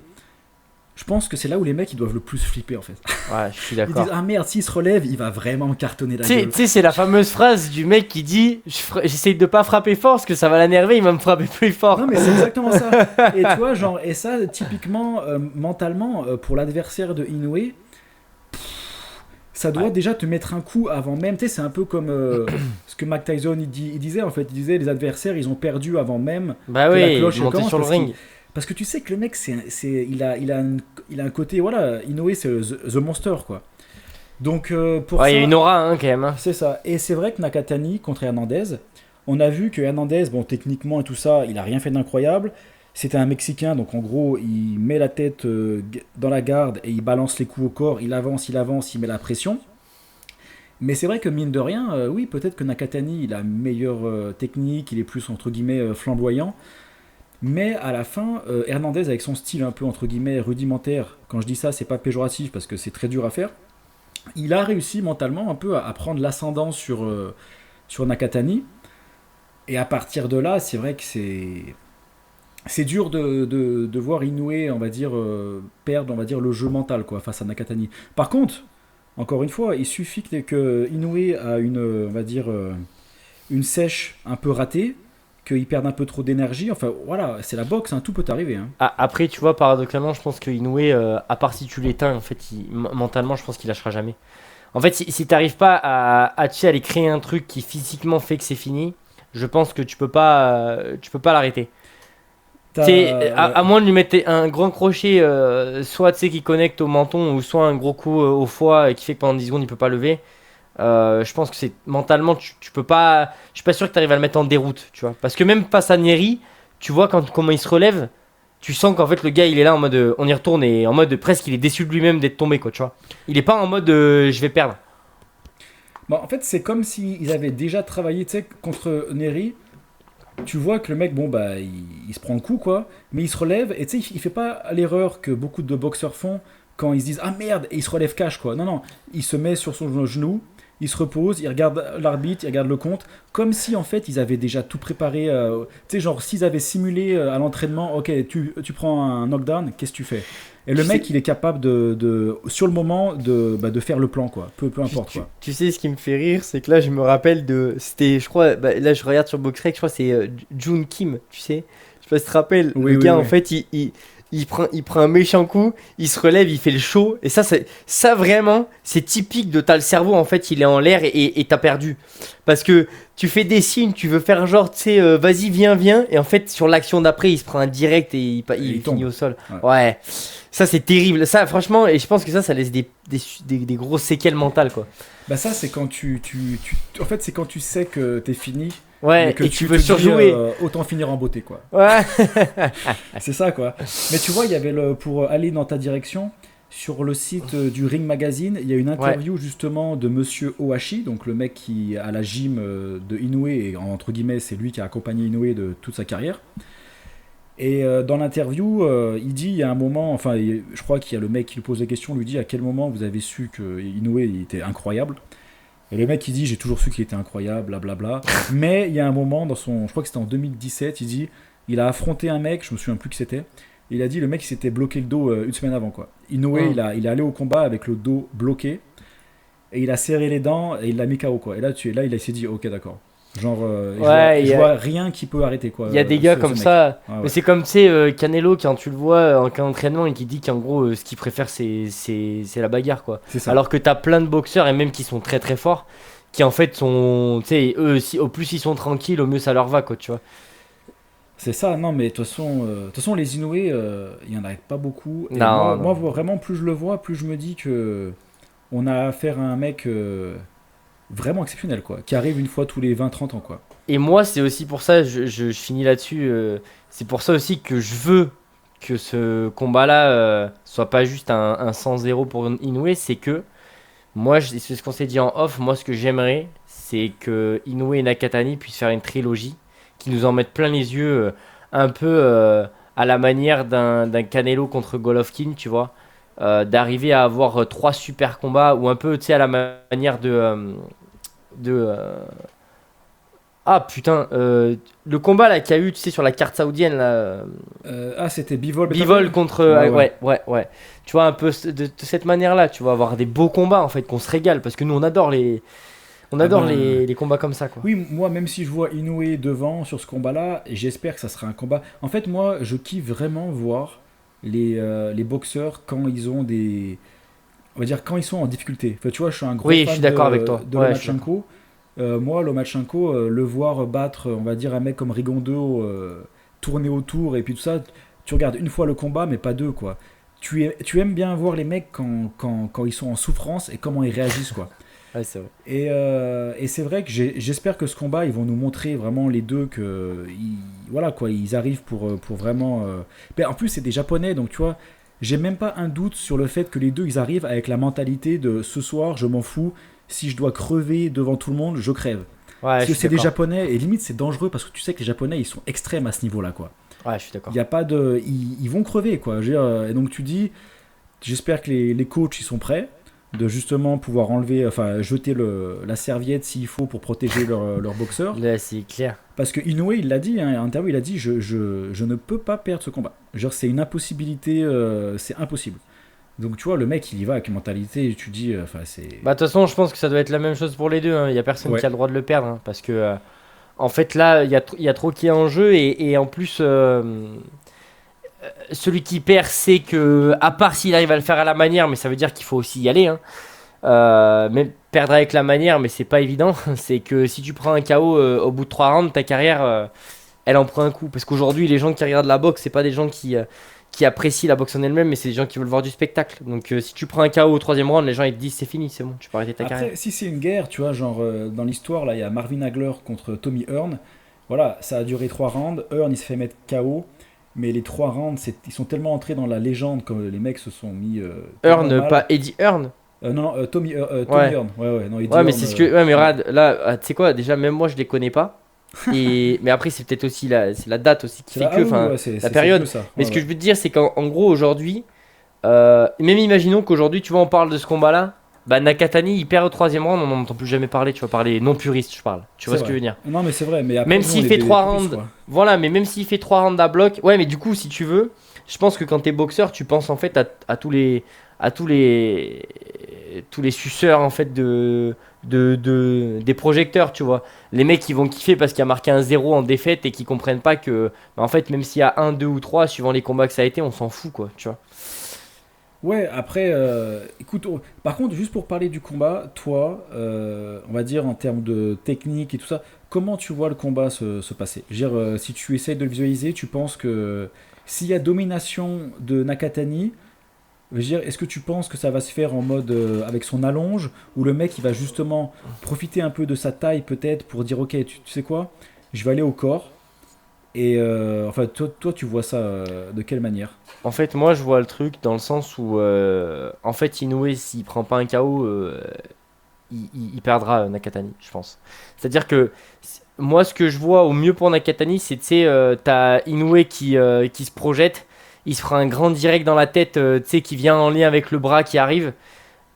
[SPEAKER 3] je pense que c'est là où les mecs ils doivent le plus flipper en fait.
[SPEAKER 4] Ouais, je suis
[SPEAKER 3] Ils disent,
[SPEAKER 4] d'accord.
[SPEAKER 3] ah merde, s'il se relève, il va vraiment me cartonner la
[SPEAKER 4] Tu sais,
[SPEAKER 3] gueule.
[SPEAKER 4] c'est la fameuse phrase du mec qui dit j'essaye de pas frapper fort parce que ça va l'énerver, il va me frapper plus fort.
[SPEAKER 3] Non mais c'est exactement ça. Et tu vois, genre, et ça, typiquement, mentalement, pour l'adversaire de Inoue, ça doit
[SPEAKER 4] Ouais.
[SPEAKER 3] déjà te mettre un coup avant même. Tu sais, c'est un peu comme ce que Mike Tyson il disait en fait. Il disait les adversaires ils ont perdu avant même
[SPEAKER 4] Bah
[SPEAKER 3] que la
[SPEAKER 4] oui,
[SPEAKER 3] cloche elle
[SPEAKER 4] monter
[SPEAKER 3] commence
[SPEAKER 4] sur le ring.
[SPEAKER 3] parce que tu sais que le mec il a un côté voilà Inoue c'est the monster quoi. Donc pour
[SPEAKER 4] Ouais, il y a
[SPEAKER 3] ça
[SPEAKER 4] une aura hein, quand même, hein.
[SPEAKER 3] c'est ça. Et c'est vrai que Nakatani contre Hernandez, on a vu que Hernandez bon techniquement et tout ça il a rien fait d'incroyable. C'était un Mexicain, donc en gros, il met la tête dans la garde et il balance les coups au corps, il avance, il met la pression. Mais c'est vrai que mine de rien, oui, peut-être que Nakatani, il a une meilleure technique, il est plus entre guillemets flamboyant. Mais à la fin, Hernandez, avec son style un peu entre guillemets rudimentaire, quand je dis ça, c'est pas péjoratif parce que c'est très dur à faire, il a réussi mentalement un peu à prendre l'ascendant sur Nakatani. Et à partir de là, c'est vrai que c'est dur de voir Inoue, on va dire, perdre on va dire, le jeu mental quoi, face à Nakatani. Par contre, encore une fois, il suffit que Inoue a on va dire, une sèche un peu ratée, qu'il perde un peu trop d'énergie. Enfin voilà, c'est la boxe, hein, tout peut arriver. Hein.
[SPEAKER 4] Après, tu vois, paradoxalement, je pense que Inoue, à part si tu l'éteins, en fait, mentalement, je pense qu'il lâchera jamais. En fait, si t'arrives pas tu sais, aller créer un truc qui physiquement fait que c'est fini, je pense que tu peux pas l'arrêter. Tu sais,
[SPEAKER 3] Ouais.
[SPEAKER 4] à moins de lui mettre un grand crochet, soit tu sais, qui connecte au menton, ou soit un gros coup au foie qui fait que pendant 10 secondes il peut pas lever. Je pense que c'est mentalement, tu peux pas. Je suis pas sûr que tu arrives à le mettre en déroute, tu vois. Parce que même face à Neri, tu vois comment il se relève, tu sens qu'en fait le gars il est là en mode on y retourne et en mode presque il est déçu de lui-même d'être tombé, quoi, tu vois. Il est pas en mode je vais perdre.
[SPEAKER 3] Bon, en fait, c'est comme s'ils avaient déjà travaillé, tu sais, contre Neri. Tu vois que le mec, bon, bah, il se prend le coup, quoi. Mais il se relève, et tu sais, il fait pas l'erreur que beaucoup de boxeurs font quand ils se disent ah merde, et il se relève cash, quoi. Non, non, il se met sur son genou, ils se reposent, ils regardent l'arbitre, ils regardent le compte, comme si en fait ils avaient déjà tout préparé. Tu sais, genre s'ils avaient simulé à l'entraînement, ok, tu prends un knockdown, qu'est-ce que tu fais? Et le mec, il est capable sur le moment, de faire le plan, quoi. Peu importe, quoi.
[SPEAKER 4] Tu sais, ce qui me fait rire, c'est que là, je me rappelle c'était, je crois, là, je regarde sur BoxRec, je crois que c'est Jun Kim, tu sais. Je sais pas si tu te rappelles.
[SPEAKER 3] Oui,
[SPEAKER 4] le gars,
[SPEAKER 3] oui.
[SPEAKER 4] en fait, il prend un méchant coup, il se relève, il fait le show. Et ça vraiment, c'est typique de t'as le cerveau, en fait, il est en l'air et t'as perdu. Parce que tu fais des signes, tu veux faire genre, tu sais, vas-y, viens. Et en fait, sur l'action d'après, il se prend un direct et il
[SPEAKER 3] il
[SPEAKER 4] finit
[SPEAKER 3] tombe.
[SPEAKER 4] au sol.
[SPEAKER 3] Ouais.
[SPEAKER 4] Ouais. Ça, c'est terrible. Ça, franchement, et je pense que ça laisse des grosses séquelles mentales, quoi.
[SPEAKER 3] Bah ça, c'est quand en fait, c'est quand tu sais que t'es fini.
[SPEAKER 4] Ouais,
[SPEAKER 3] Mais que
[SPEAKER 4] et tu
[SPEAKER 3] te
[SPEAKER 4] veux
[SPEAKER 3] dis,
[SPEAKER 4] surjouer.
[SPEAKER 3] Autant finir en beauté, quoi.
[SPEAKER 4] Ouais.
[SPEAKER 3] C'est ça, quoi. Mais tu vois, il y avait pour aller dans ta direction, sur le site du Ring Magazine, il y a une interview justement de Monsieur Ohashi, donc le mec qui a la gym de Inoue, et entre guillemets, c'est lui qui a accompagné Inoue de toute sa carrière. Et dans l'interview, il dit, il y a un moment, enfin, je crois qu'il y a le mec qui lui pose des questions, lui dit à quel moment vous avez su que Inoue il était incroyable. Et le mec il dit j'ai toujours su qu'il était incroyable, blablabla. Mais il y a un moment je crois que c'était en 2017, il dit il a affronté un mec, je me souviens plus qui c'était. Il a dit le mec il s'était bloqué le dos une semaine avant, quoi. Inoue il est allé au combat avec le dos bloqué et il a serré les dents et il l'a mis KO, quoi. Et là il s'est dit ok, d'accord. Genre je vois rien qui peut arrêter, quoi.
[SPEAKER 4] Il y a des gars comme ça.
[SPEAKER 3] Ah, ouais.
[SPEAKER 4] Mais c'est comme, tu sais, Canelo, quand tu le vois en cas d'entraînement et qui dit qu'en gros, ce qu'il préfère, c'est la bagarre, quoi.
[SPEAKER 3] C'est ça.
[SPEAKER 4] Alors que t'as plein de boxeurs, et même qui sont très très forts, qui en fait sont. Tu sais, eux, au plus ils sont tranquilles, au mieux ça leur va, quoi, tu vois.
[SPEAKER 3] C'est ça, non, mais de toute façon, les Inoue, il y en a pas beaucoup. Et
[SPEAKER 4] Non,
[SPEAKER 3] moi, vraiment, plus je le vois, plus je me dis que on a affaire à un mec vraiment exceptionnel, quoi, qui arrive une fois tous les 20-30 ans, quoi.
[SPEAKER 4] Et moi, c'est aussi pour ça, je finis là-dessus, c'est pour ça aussi que je veux que ce combat-là soit pas juste un 100-0 pour Inoue, c'est que moi, c'est ce qu'on s'est dit en off, moi ce que j'aimerais, c'est que Inoue et Nakatani puissent faire une trilogie, qui nous en mettent plein les yeux, un peu à la manière d'un Canelo contre Golovkin, tu vois, d'arriver à avoir trois super combats, ou un peu, tu sais, à la manière de ah putain, le combat là qu'il y a eu, tu sais, sur la carte saoudienne là.
[SPEAKER 3] C'était Bivol.
[SPEAKER 4] Bivol contre.
[SPEAKER 3] Ouais.
[SPEAKER 4] Ouais. Tu vois, un peu de cette manière là, tu vas avoir des beaux combats en fait, qu'on se régale, parce que nous on adore les combats comme ça, quoi.
[SPEAKER 3] Oui, moi, même si je vois Inoue devant sur ce combat-là, j'espère que ça sera un combat. En fait, moi, je kiffe vraiment voir les boxeurs quand ils ont des. On va dire quand ils sont en difficulté. Enfin, tu vois, je suis un gros fan
[SPEAKER 4] je suis d'accord avec toi.
[SPEAKER 3] de
[SPEAKER 4] Ouais,
[SPEAKER 3] Lomachenko. Moi, Lomachenko, le voir battre, on va dire, un mec comme Rigondeaux, tourner autour et puis tout ça, tu regardes une fois le combat, mais pas deux, quoi. Tu aimes bien voir les mecs quand ils sont en souffrance et comment ils réagissent, quoi.
[SPEAKER 4] Ouais, c'est vrai.
[SPEAKER 3] Et c'est vrai que j'espère que ce combat, ils vont nous montrer vraiment les deux que voilà, quoi, ils arrivent pour vraiment. Mais en plus, c'est des Japonais, donc tu vois, j'ai même pas un doute sur le fait que les deux ils arrivent avec la mentalité de ce soir, je m'en fous. Si je dois crever devant tout le monde, je crève.
[SPEAKER 4] Ouais,
[SPEAKER 3] Parce
[SPEAKER 4] je
[SPEAKER 3] que
[SPEAKER 4] suis
[SPEAKER 3] c'est des
[SPEAKER 4] d'accord.
[SPEAKER 3] Japonais, et limite c'est dangereux parce que tu sais que les Japonais ils sont extrêmes à ce niveau-là, quoi.
[SPEAKER 4] Ouais, je suis d'accord.
[SPEAKER 3] Il y a pas de, ils vont crever, quoi. Je veux dire, et donc tu dis, j'espère que les coachs ils sont prêts de justement pouvoir enlever, enfin jeter la serviette s'il faut pour protéger leur boxeur.
[SPEAKER 4] Là, c'est clair.
[SPEAKER 3] Parce que Inoue il l'a dit, hein, en interview il a dit, je ne peux pas perdre ce combat. Genre c'est une impossibilité, c'est impossible. Donc tu vois, le mec il y va avec une mentalité, tu dis, enfin c'est.
[SPEAKER 4] Bah, de toute façon, je pense que ça doit être la même chose pour les deux, hein. Il y a personne
[SPEAKER 3] Ouais.
[SPEAKER 4] qui a le droit de le perdre, hein, parce que en fait là, il y a trop qui est en jeu, et en plus, celui qui perd, c'est que, à part s'il arrive à le faire à la manière, mais ça veut dire qu'il faut aussi y aller, hein. Même perdre avec la manière, mais c'est pas évident. C'est que si tu prends un KO au bout de 3 rounds, ta carrière, elle en prend un coup. Parce qu'aujourd'hui, les gens qui regardent la boxe, c'est pas des gens qui apprécient la boxe en elle-même, mais c'est des gens qui veulent voir du spectacle. Donc si tu prends un KO au 3e round, les gens ils te disent c'est fini, c'est bon, tu peux arrêter ta carrière.
[SPEAKER 3] Après, si c'est une guerre, tu vois, genre dans l'histoire, là il y a Marvin Hagler contre Tommy Hearn. Voilà, ça a duré 3 rounds. Hearn il se fait mettre KO. Mais les 3 rounds, ils sont tellement entrés dans la légende que les mecs se sont mis.
[SPEAKER 4] Hearn,
[SPEAKER 3] mal.
[SPEAKER 4] pas Eddie Hearn.
[SPEAKER 3] Non, Tommy
[SPEAKER 4] Ouais.
[SPEAKER 3] Hearn. Ouais, non, Eddie
[SPEAKER 4] Ouais, mais
[SPEAKER 3] Hearn,
[SPEAKER 4] c'est ce que. Ouais, mais regarde, là, tu sais quoi, déjà, même moi je les connais pas. Mais après, c'est peut-être aussi c'est la date aussi qui
[SPEAKER 3] c'est
[SPEAKER 4] fait
[SPEAKER 3] la-
[SPEAKER 4] que.
[SPEAKER 3] oui,
[SPEAKER 4] Enfin,
[SPEAKER 3] ouais, c'est
[SPEAKER 4] période.
[SPEAKER 3] que ça.
[SPEAKER 4] Mais ce que je veux te dire, c'est qu'en gros, aujourd'hui, même imaginons qu'aujourd'hui, tu vois, on parle de ce combat-là. Bah, Nakatani, il perd au troisième round, on n'en entend plus jamais parler, tu vois, par les non-puristes, je parle. Tu vois
[SPEAKER 3] C'est
[SPEAKER 4] ce que je
[SPEAKER 3] vrai.
[SPEAKER 4] veux dire?
[SPEAKER 3] Non, mais c'est vrai, mais après,
[SPEAKER 4] Même
[SPEAKER 3] nous, on
[SPEAKER 4] s'il
[SPEAKER 3] est
[SPEAKER 4] fait
[SPEAKER 3] des
[SPEAKER 4] 3
[SPEAKER 3] puristes,
[SPEAKER 4] rounds,
[SPEAKER 3] quoi.
[SPEAKER 4] voilà, mais même s'il fait 3 rounds à bloc, ouais, mais du coup, si tu veux, je pense que quand t'es boxeur, tu penses en fait à tous les suceurs en fait des projecteurs, tu vois. Les mecs qui vont kiffer parce qu'il y a marqué un zéro en défaite et qui comprennent pas que, bah, en fait, même s'il y a un, 2 ou 3 suivant les combats que ça a été, on s'en fout, quoi, tu vois.
[SPEAKER 3] Ouais, après, écoute, par contre, juste pour parler du combat, toi, on va dire en termes de technique et tout ça, comment tu vois le combat se passer? Je veux dire, si tu essayes de le visualiser, tu penses que s'il y a domination de Nakatani, je veux dire, est-ce que tu penses que ça va se faire en mode avec son allonge, ou le mec il va justement profiter un peu de sa taille peut-être pour dire ok, tu sais quoi, je vais aller au corps, et enfin, toi, tu vois ça de quelle manière?
[SPEAKER 4] En fait, moi, je vois le truc dans le sens où, en fait, Inoue, s'il prend pas un KO, il perdra Nakatani, je pense. C'est-à-dire que moi, ce que je vois au mieux pour Nakatani, c'est, tu sais, t'as Inoue qui se projette, il se fera un grand direct dans la tête, tu sais, qui vient en lien avec le bras qui arrive,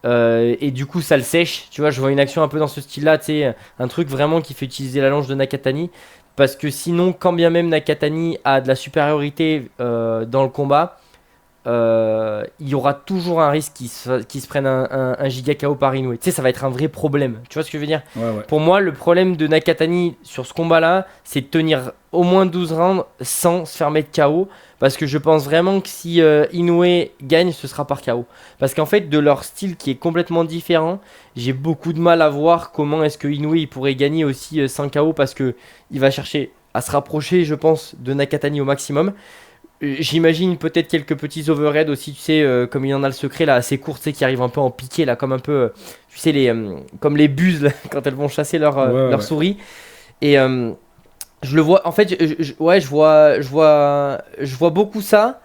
[SPEAKER 4] et du coup, ça le sèche. Tu vois, je vois une action un peu dans ce style-là, tu sais, un truc vraiment qui fait utiliser la longe de Nakatani. Parce que sinon, quand bien même Nakatani a de la supériorité dans le combat, il y aura toujours un risque qu'il se prenne un giga KO par Inoue. Tu sais, ça va être un vrai problème. Tu vois ce que je veux dire?
[SPEAKER 3] Ouais, ouais.
[SPEAKER 4] Pour moi, le problème de Nakatani sur ce combat-là, c'est de tenir au moins 12 rounds sans se faire mettre KO. Parce que je pense vraiment que si Inoue gagne, ce sera par KO. Parce qu'en fait, de leur style qui est complètement différent, j'ai beaucoup de mal à voir comment est-ce que Inoue il pourrait gagner aussi sans KO. Parce que il va chercher à se rapprocher, je pense, de Nakatani au maximum. J'imagine peut-être quelques petits overhead aussi, tu sais, comme il en a le secret là, assez court, tu sais, qui arrivent un peu en piqué là, comme un peu, tu sais, comme les buses là, quand elles vont chasser
[SPEAKER 3] Ouais, ouais,
[SPEAKER 4] leur
[SPEAKER 3] ouais.
[SPEAKER 4] souris. Et je le vois, en fait, ouais, je vois beaucoup ça.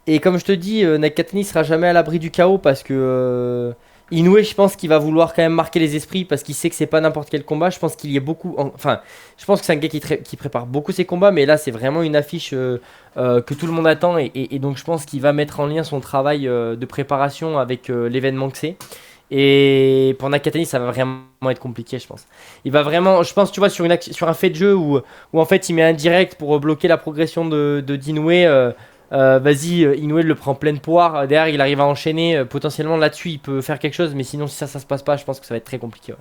[SPEAKER 4] Et comme je te dis, Nakatani sera jamais à l'abri du chaos parce que Inoue, je pense qu'il va vouloir quand même marquer les esprits parce qu'il sait que c'est pas n'importe quel combat. Je pense qu'il y est beaucoup. Enfin, je pense que c'est un gars qui prépare beaucoup ses combats, mais là, c'est vraiment une affiche que tout le monde attend. Et donc, je pense qu'il va mettre en lien son travail de préparation avec l'événement que c'est. Et pour Nakatani, ça va vraiment être compliqué, je pense. Il va vraiment, je pense, tu vois, sur un fait de jeu où en fait il met un direct pour bloquer la progression de d'Inoue. Vas-y, Inoue le prend pleine poire. Derrière, il arrive à enchaîner. Potentiellement là-dessus, il peut faire quelque chose. Mais sinon, si ça se passe pas, je pense que ça va être très compliqué. Ouais.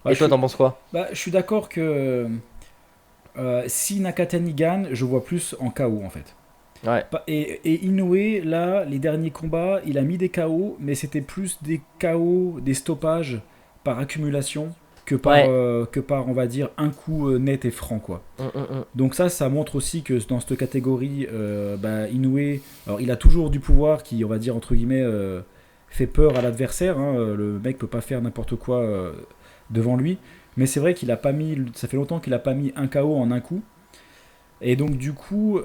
[SPEAKER 3] Ouais,
[SPEAKER 4] Et toi, t'en penses quoi?
[SPEAKER 3] je suis d'accord que si Nakatani gagne, je vois plus en KO en fait.
[SPEAKER 4] Ouais.
[SPEAKER 3] Et Inoue, là, les derniers combats, il a mis des KO, mais c'était plus des KO, des stoppages par accumulation
[SPEAKER 4] Ouais.
[SPEAKER 3] que par, on va dire, un coup net et franc, quoi.
[SPEAKER 4] Mm.
[SPEAKER 3] Donc ça montre aussi que dans cette catégorie, Inoue, alors il a toujours du pouvoir qui, on va dire, entre guillemets, fait peur à l'adversaire. Hein. Le mec peut pas faire n'importe quoi devant lui. Mais c'est vrai qu'il a pas mis, ça fait longtemps qu'il a pas mis un KO en un coup. Et donc du coup,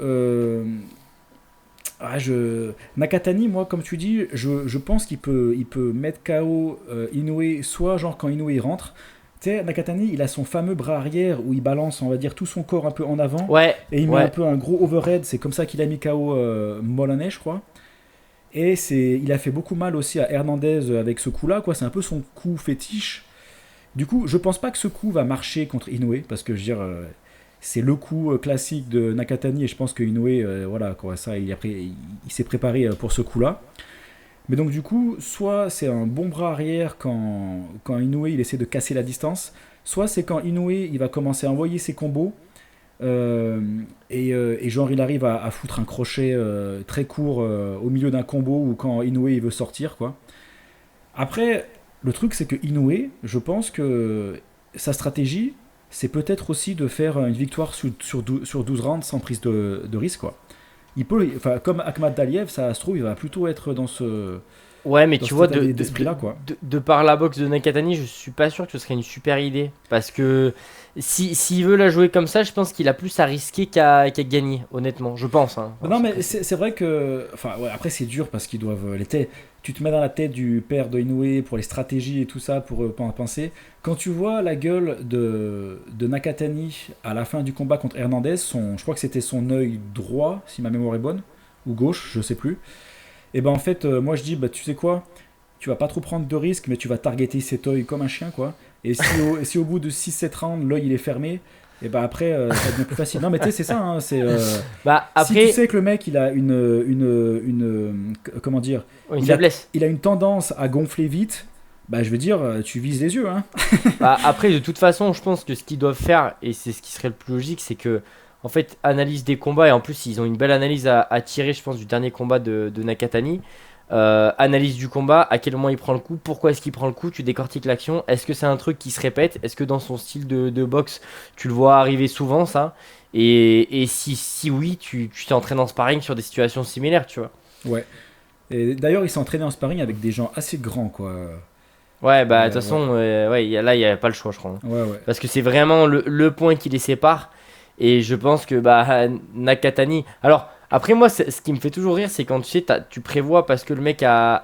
[SPEAKER 3] Nakatani, moi, comme tu dis, je pense qu'il peut mettre KO Inoue, soit genre quand Inoue rentre. Tu sais, Nakatani, il a son fameux bras arrière où il balance, on va dire, tout son corps un peu en avant.
[SPEAKER 4] Ouais.
[SPEAKER 3] Et il met un
[SPEAKER 4] Ouais.
[SPEAKER 3] peu un gros overhead. C'est comme ça qu'il a mis KO Molaney, je crois. Et il a fait beaucoup mal aussi à Hernandez avec ce coup-là, quoi. C'est un peu son coup fétiche. Du coup, je pense pas que ce coup va marcher contre Inoue, parce que je veux dire, c'est le coup classique de Nakatani, et je pense que Inoue, voilà, quoi, ça, il s'est préparé pour ce coup-là. Mais donc du coup, soit c'est un bon bras arrière quand Inoue il essaie de casser la distance, soit c'est quand Inoue il va commencer à envoyer ses combos, et genre il arrive à foutre un crochet très court au milieu d'un combo ou quand Inoue il veut sortir, quoi. Après, le truc, c'est que Inoue, je pense que sa stratégie, c'est peut-être aussi de faire une victoire sur 12 rounds sans prise de risque, quoi. Il peut, enfin, comme Akhmat Daliev, ça se trouve, il va plutôt être
[SPEAKER 4] Ouais, mais
[SPEAKER 3] dans
[SPEAKER 4] tu
[SPEAKER 3] cet
[SPEAKER 4] vois,
[SPEAKER 3] état d'esprit-là, quoi.
[SPEAKER 4] de par la boxe de Nakatani, je suis pas sûr que ce serait une super idée. Parce que s'il veut la jouer comme ça, je pense qu'il a plus à risquer qu'à gagner, honnêtement. Je pense. Hein. Enfin,
[SPEAKER 3] Non, mais
[SPEAKER 4] après,
[SPEAKER 3] c'est vrai que. Enfin, ouais, après, c'est dur parce qu'ils doivent. Tu te mets dans la tête du père de Inoue pour les stratégies et tout ça, pour penser. Quand tu vois la gueule de Nakatani à la fin du combat contre Hernandez, je crois que c'était son œil droit, si ma mémoire est bonne, ou gauche, je sais plus. Et ben en fait, moi je dis, bah tu sais quoi, tu vas pas trop prendre de risques, mais tu vas targeter cet œil comme un chien, quoi. Et si au bout de 6-7 rounds, l'œil il est fermé, et ben après, ça devient plus facile. Non, mais tu sais, c'est ça, hein,
[SPEAKER 4] Bah,
[SPEAKER 3] si tu
[SPEAKER 4] après,
[SPEAKER 3] sais que le mec, il a comment dire,
[SPEAKER 4] une
[SPEAKER 3] il a,
[SPEAKER 4] faiblesse.
[SPEAKER 3] il a une tendance à gonfler vite, bah je veux dire, tu vises les yeux, hein.
[SPEAKER 4] Bah, après, de toute façon, je pense que ce qu'ils doivent faire, et c'est ce qui serait le plus logique, c'est que, en fait, analyse des combats, et en plus, ils ont une belle analyse à tirer, je pense, du dernier combat de Nakatani. Analyse du combat, à quel moment il prend le coup, pourquoi est-ce qu'il prend le coup, tu décortiques l'action, est-ce que c'est un truc qui se répète, est-ce que dans son style de boxe, tu le vois arriver souvent, ça, et si oui, tu t'entraînes en sparring sur des situations similaires, tu vois.
[SPEAKER 3] Ouais. Et d'ailleurs, il s'est entraîné en sparring avec des gens assez grands, quoi.
[SPEAKER 4] Ouais, bah, de toute
[SPEAKER 3] Ouais.
[SPEAKER 4] façon, ouais, là, il n'y a pas le choix, je crois.
[SPEAKER 3] Ouais, ouais.
[SPEAKER 4] Parce que c'est vraiment le point qui les sépare. Et je pense que bah, Nakatani. Alors, après, moi, ce qui me fait toujours rire, c'est quand tu sais, tu prévois parce que le mec a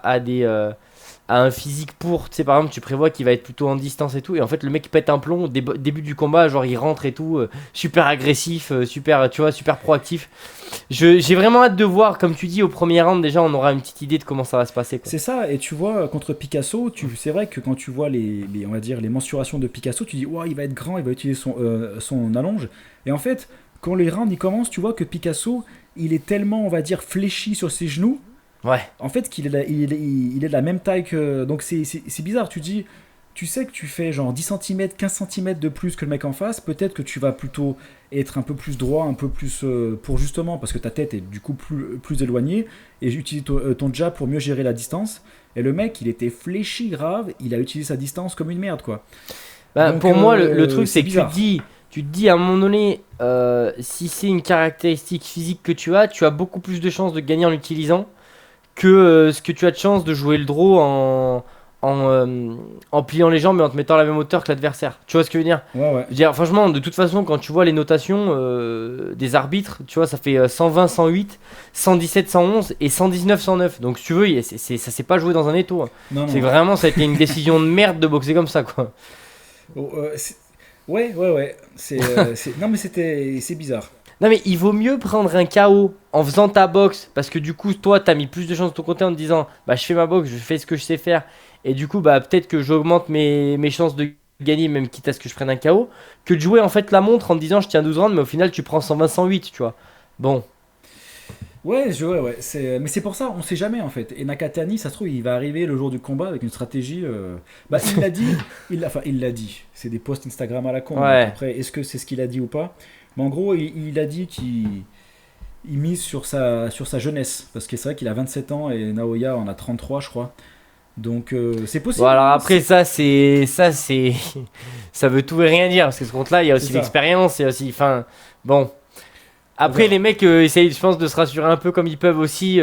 [SPEAKER 4] un physique pour. Tu sais, par exemple, tu prévois qu'il va être plutôt en distance et tout. Et en fait, le mec pète un plomb au début du combat. Genre, il rentre et tout. Super agressif, super, tu vois, super proactif. J'ai vraiment hâte de voir, comme tu dis, au premier round, déjà, on aura une petite idée de comment ça va se passer, quoi.
[SPEAKER 3] C'est ça, et tu vois, contre Picasso, c'est vrai que quand tu vois on va dire, les mensurations de Picasso, tu dis, ouais, il va être grand, il va utiliser son allonge. Et en fait, quand les rounds ils commencent, tu vois que Picasso, il est tellement, on va dire, fléchi sur ses genoux,
[SPEAKER 4] Ouais.
[SPEAKER 3] en fait, il est de la même taille que. Donc c'est bizarre, tu sais que tu fais genre 10 cm, 15 cm de plus que le mec en face, peut-être que tu vas plutôt être un peu plus droit, un peu plus pour justement, parce que ta tête est du coup plus éloignée, et j'utilise ton jab pour mieux gérer la distance. Et le mec, il était fléchi grave, il a utilisé sa distance comme une merde, quoi.
[SPEAKER 4] Bah,
[SPEAKER 3] Donc,
[SPEAKER 4] pour moi, le truc,
[SPEAKER 3] c'est
[SPEAKER 4] c'est que
[SPEAKER 3] bizarre.
[SPEAKER 4] tu te dis à un moment donné, si c'est une caractéristique physique que tu as beaucoup plus de chances de gagner en l'utilisant que ce que tu as de chance de jouer le draw en pliant les jambes et en te mettant à la même hauteur que l'adversaire. Tu vois ce que je veux dire?
[SPEAKER 3] Ouais, ouais.
[SPEAKER 4] Je veux dire, franchement, de toute façon, quand tu vois les notations des arbitres, tu vois, ça fait 120, 108, 117, 111 et 119, 109. Donc, si tu veux, ça s'est pas joué dans un étau, hein.
[SPEAKER 3] Non,
[SPEAKER 4] C'est
[SPEAKER 3] non.
[SPEAKER 4] vraiment, ça a été une décision de merde de boxer comme ça, quoi.
[SPEAKER 3] Oh, ouais, ouais, ouais. Non, mais c'est bizarre.
[SPEAKER 4] Non, mais il vaut mieux prendre un KO en faisant ta boxe parce que du coup, toi, t'as mis plus de chances de ton côté en te disant, bah, je fais ma boxe, je fais ce que je sais faire et du coup, bah, peut-être que j'augmente mes chances de gagner, même quitte à ce que je prenne un KO, que de jouer en fait la montre en te disant, je tiens 12 rounds, mais au final, tu prends 120, 108, tu vois. Bon,
[SPEAKER 3] Ouais, ouais. Mais c'est pour ça, on sait jamais en fait. Et Nakatani, ça se trouve, il va arriver le jour du combat avec une stratégie. Bah, il l'a dit. Enfin, il l'a dit. C'est des posts Instagram à la con. Donc
[SPEAKER 4] ouais.
[SPEAKER 3] après, est-ce que c'est ce qu'il a dit ou pas? Mais en gros, il a dit qu'il mise sur sa jeunesse. Parce que c'est vrai qu'il a 27 ans et Naoya en a 33, je crois. Donc c'est possible,
[SPEAKER 4] Bon, alors
[SPEAKER 3] hein,
[SPEAKER 4] après, ça, c'est. Ça veut tout et rien dire parce que ce compte-là, il y a
[SPEAKER 3] c'est
[SPEAKER 4] aussi
[SPEAKER 3] ça.
[SPEAKER 4] l'expérience, il y a aussi. Enfin, bon.
[SPEAKER 3] On
[SPEAKER 4] Après,
[SPEAKER 3] verra.
[SPEAKER 4] les mecs essayent, je pense, de se rassurer un peu comme ils peuvent aussi.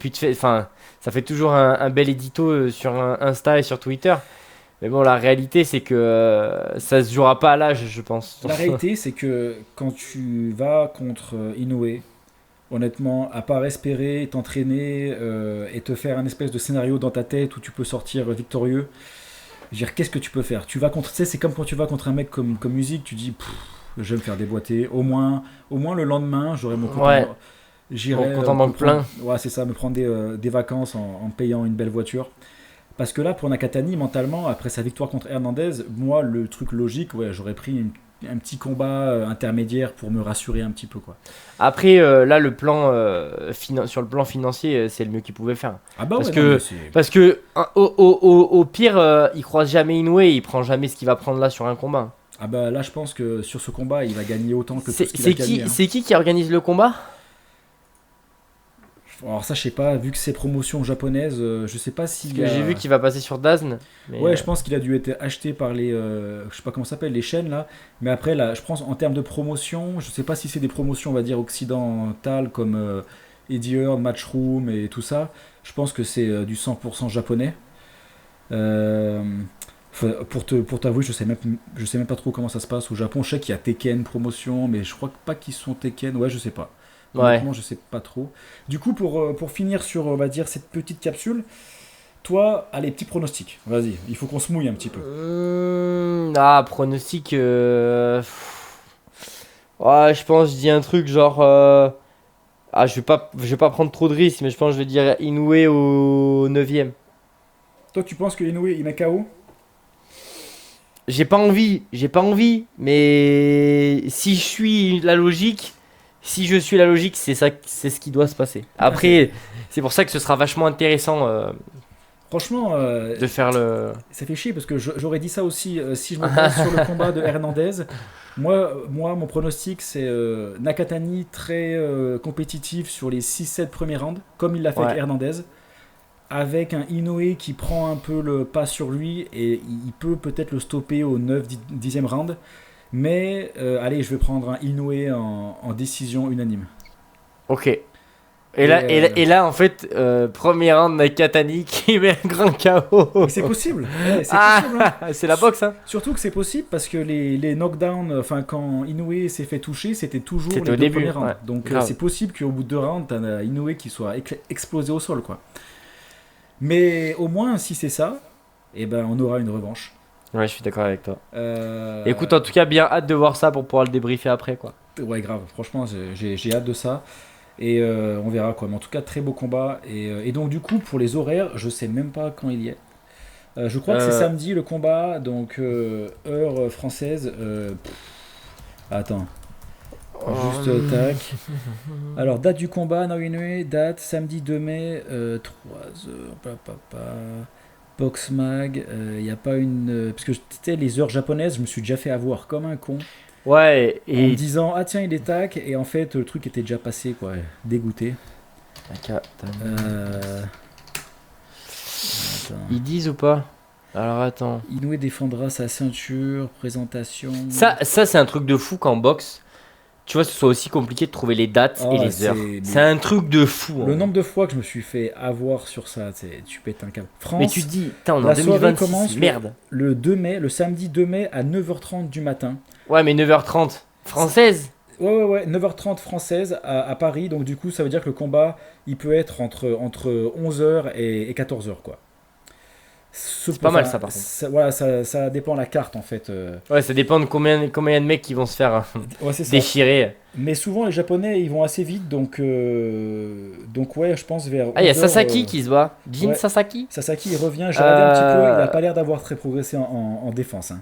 [SPEAKER 4] Puis, enfin, ça fait toujours un bel édito sur Insta et sur Twitter. Mais bon, la réalité, c'est que ça se jouera pas à l'âge, je pense.
[SPEAKER 3] La réalité, c'est que quand tu vas contre Inoue, honnêtement, à part espérer t'entraîner et te faire un espèce de scénario dans ta tête où tu peux sortir victorieux, je veux dire, qu'est-ce que tu peux faire? Tu vas contre, tu sais, c'est comme quand tu vas contre un mec comme musique, tu dis, pff, je vais me faire déboîter. Au moins le lendemain, j'aurai mon compte
[SPEAKER 4] Ouais,
[SPEAKER 3] j'irai
[SPEAKER 4] mon compte en banque
[SPEAKER 3] me prendre-
[SPEAKER 4] plein.
[SPEAKER 3] ouais, c'est ça, me prendre des vacances en payant une belle voiture. Parce que là, pour Nakatani, mentalement, après sa victoire contre Hernandez, moi, le truc logique, ouais, j'aurais pris un petit combat intermédiaire pour me rassurer un petit peu, quoi.
[SPEAKER 4] Après, là, sur le plan financier, c'est le mieux qu'ils pouvaient faire.
[SPEAKER 3] Ah bah
[SPEAKER 4] Parce
[SPEAKER 3] ouais, non,
[SPEAKER 4] que,
[SPEAKER 3] mais c'est...
[SPEAKER 4] parce que au pire, il croise jamais Inoue, il prend jamais ce qu'il va prendre là sur un combat.
[SPEAKER 3] Ah bah là, je pense que sur ce combat, il va gagner autant que tout
[SPEAKER 4] C'est
[SPEAKER 3] ce qu'il a
[SPEAKER 4] c'est
[SPEAKER 3] gagné,
[SPEAKER 4] qui,
[SPEAKER 3] hein.
[SPEAKER 4] c'est qui organise le combat?
[SPEAKER 3] Alors ça, je sais pas, vu que c'est promotion japonaise, je sais pas
[SPEAKER 4] Parce
[SPEAKER 3] s'il
[SPEAKER 4] que
[SPEAKER 3] y a...
[SPEAKER 4] j'ai vu qu'il va passer sur DAZN. Mais,
[SPEAKER 3] Ouais, je pense qu'il a dû être acheté par les... je sais pas comment ça s'appelle, les chaînes, là. Mais après, là, je pense en termes de promotion, je sais pas si c'est des promotions, on va dire, occidentales, comme Eddie Hearn, Matchroom et tout ça. Je pense que c'est du 100% japonais. Euh, pour t'avouer, je sais même pas trop comment ça se passe au Japon. Je sais qu'il y a Tekken promotion, mais je crois pas qu'ils sont Tekken. Ouais, je sais pas.
[SPEAKER 4] ouais.
[SPEAKER 3] Honnêtement, je sais pas trop. Du coup, pour finir sur, on va dire, cette petite capsule, toi, allez, petit pronostic. Vas-y, il faut qu'on se mouille un petit peu.
[SPEAKER 4] Pronostic. Ouais, je dis un truc genre. Je vais pas prendre trop de risques, mais je pense que je vais dire Inoue au 9ème.
[SPEAKER 3] Toi, tu penses que Inoue, il met KO?
[SPEAKER 4] J'ai pas envie, mais si je suis la logique, c'est ça, c'est ce qui doit se passer. Après, c'est pour ça que ce sera vachement intéressant
[SPEAKER 3] Franchement,
[SPEAKER 4] de faire le.
[SPEAKER 3] ça fait chier parce que j'aurais dit ça aussi si je me base sur le combat de Hernandez. Moi, mon pronostic, c'est Nakatani très compétitif sur les 6-7 premiers rounds, comme il l'a fait avec Hernandez, avec un Inoue qui prend un peu le pas sur lui et il peut peut-être le stopper au 9-10e round. Mais allez, je vais prendre un Inoue en décision unanime.
[SPEAKER 4] Ok. Et là, en fait, premier round Nakatani qui met un grand KO.
[SPEAKER 3] C'est possible. Ouais, c'est possible, hein.
[SPEAKER 4] C'est la boxe, hein.
[SPEAKER 3] Surtout que c'est possible parce que les knockdowns, enfin quand Inoue s'est fait toucher, c'était toujours
[SPEAKER 4] C'était
[SPEAKER 3] les
[SPEAKER 4] au
[SPEAKER 3] deux
[SPEAKER 4] début,
[SPEAKER 3] premiers rounds.
[SPEAKER 4] ouais.
[SPEAKER 3] Donc
[SPEAKER 4] Grave.
[SPEAKER 3] c'est possible qu'au bout de 2 rounds, t'as un Inoue qui soit explosé au sol, quoi. Mais au moins, si c'est ça, eh ben on aura une revanche.
[SPEAKER 4] Ouais, je suis d'accord avec toi. Écoute, en tout cas, bien hâte de voir ça pour pouvoir le débriefer après, quoi.
[SPEAKER 3] Ouais, grave. Franchement, j'ai hâte de ça. Et on verra, quoi. Mais en tout cas, très beau combat. Et donc, du coup, pour les horaires, je sais même pas quand il y est. Je crois que c'est samedi le combat, donc heure française. Attends. Juste tac. Alors, date du combat, Naoinue, date samedi 2 mai, 3h. Box Mag, il n'y a pas une. Parce que tu sais, les heures japonaises, je me suis déjà fait avoir comme un con.
[SPEAKER 4] Ouais,
[SPEAKER 3] En me disant, ah tiens, il est tac, et en fait, le truc était déjà passé, quoi. Dégoûté. Attends.
[SPEAKER 4] Ils disent ou pas? Alors attends.
[SPEAKER 3] Inoue défendra sa ceinture, présentation.
[SPEAKER 4] Ça c'est un truc de fou qu'en boxe, tu vois, ce soit aussi compliqué de trouver les dates et les heures. C'est un truc de fou.
[SPEAKER 3] Le nombre de fois que je me suis fait avoir sur ça, tu pètes un câble. France,
[SPEAKER 4] mais tu te dis, on est en 2026,
[SPEAKER 3] commence
[SPEAKER 4] merde.
[SPEAKER 3] Le 2 mai, le samedi 2 mai à 9h30 du matin.
[SPEAKER 4] Ouais, mais 9h30, française.
[SPEAKER 3] Ouais, 9h30 française à Paris. Donc du coup, ça veut dire que le combat, il peut être entre 11h et 14h, quoi.
[SPEAKER 4] C'est pas mal ça, par contre.
[SPEAKER 3] Voilà, ça dépend de la carte, en fait.
[SPEAKER 4] Ouais, ça dépend de combien de mecs qui vont se faire déchirer.
[SPEAKER 3] Mais souvent, les Japonais, ils vont assez vite, donc ouais, je pense vers.
[SPEAKER 4] Ah, il y a Sasaki qui se bat. Jin Sasaki.
[SPEAKER 3] Sasaki, il revient. J'ai regardé un petit peu. Il a pas l'air d'avoir très progressé en défense. Hein.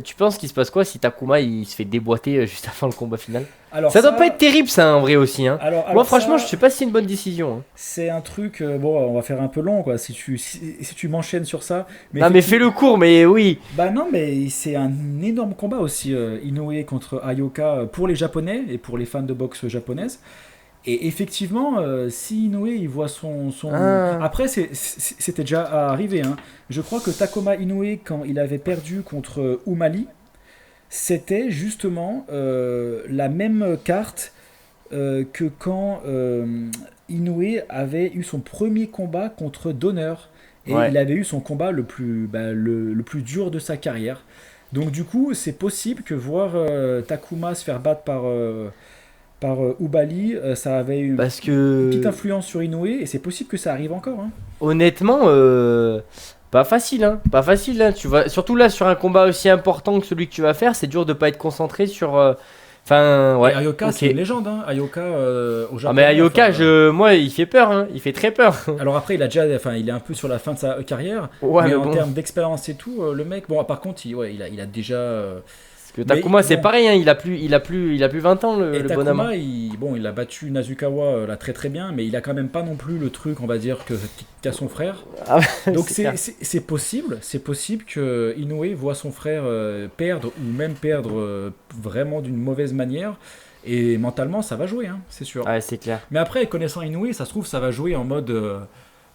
[SPEAKER 4] Tu penses qu'il se passe quoi si Takuma il se fait déboîter juste avant le combat final?
[SPEAKER 3] Alors
[SPEAKER 4] ça doit pas être terrible, ça, en vrai aussi. Hein.
[SPEAKER 3] Alors
[SPEAKER 4] moi, franchement, je sais pas si c'est une bonne décision. Hein.
[SPEAKER 3] C'est un truc. Bon, on va faire un peu long, quoi, si tu m'enchaînes sur ça.
[SPEAKER 4] Mais fais le cours, mais oui.
[SPEAKER 3] Bah non, mais c'est un énorme combat aussi. Inoue contre Ayoka pour les Japonais et pour les fans de boxe japonaise. Et effectivement, si Inoue il voit son... Après, c'était déjà arrivé. Hein. Je crois que Takuma Inoue, quand il avait perdu contre Umali, c'était justement la même carte que quand Inoue avait eu son premier combat contre Donner. Et il avait eu son combat le plus dur de sa carrière. Donc du coup, c'est possible que voir Takuma se faire battre par Ubali, ça avait eu une petite influence sur Inoue et c'est possible que ça arrive encore. Hein.
[SPEAKER 4] Honnêtement, pas facile, hein. Pas facile. Hein. Tu vas surtout là sur un combat aussi important que celui que tu vas faire, c'est dur de pas être concentré sur. Enfin, ouais.
[SPEAKER 3] Et Ayoka, c'est une légende. Hein. Ayoka au Japon.
[SPEAKER 4] Ah mais Ayoka, moi, il fait peur. Hein. Il fait très peur.
[SPEAKER 3] Alors après, il est un peu sur la fin de sa carrière.
[SPEAKER 4] Ouais,
[SPEAKER 3] mais en termes d'expérience et tout, le mec. Bon, par contre, il a déjà.
[SPEAKER 4] Parce que Takuma, c'est pareil, hein, il a plus 20 ans le
[SPEAKER 3] Takuma,
[SPEAKER 4] bonhomme.
[SPEAKER 3] Il a battu Nasukawa là très très bien, mais il a quand même pas non plus le truc, on va dire, qu'a son frère.
[SPEAKER 4] Ah,
[SPEAKER 3] donc c'est possible que Inoue voit son frère perdre ou même perdre vraiment d'une mauvaise manière. Et mentalement, ça va jouer, hein, c'est sûr.
[SPEAKER 4] Ouais, c'est clair.
[SPEAKER 3] Mais après, connaissant Inoue, ça se trouve, ça va jouer en mode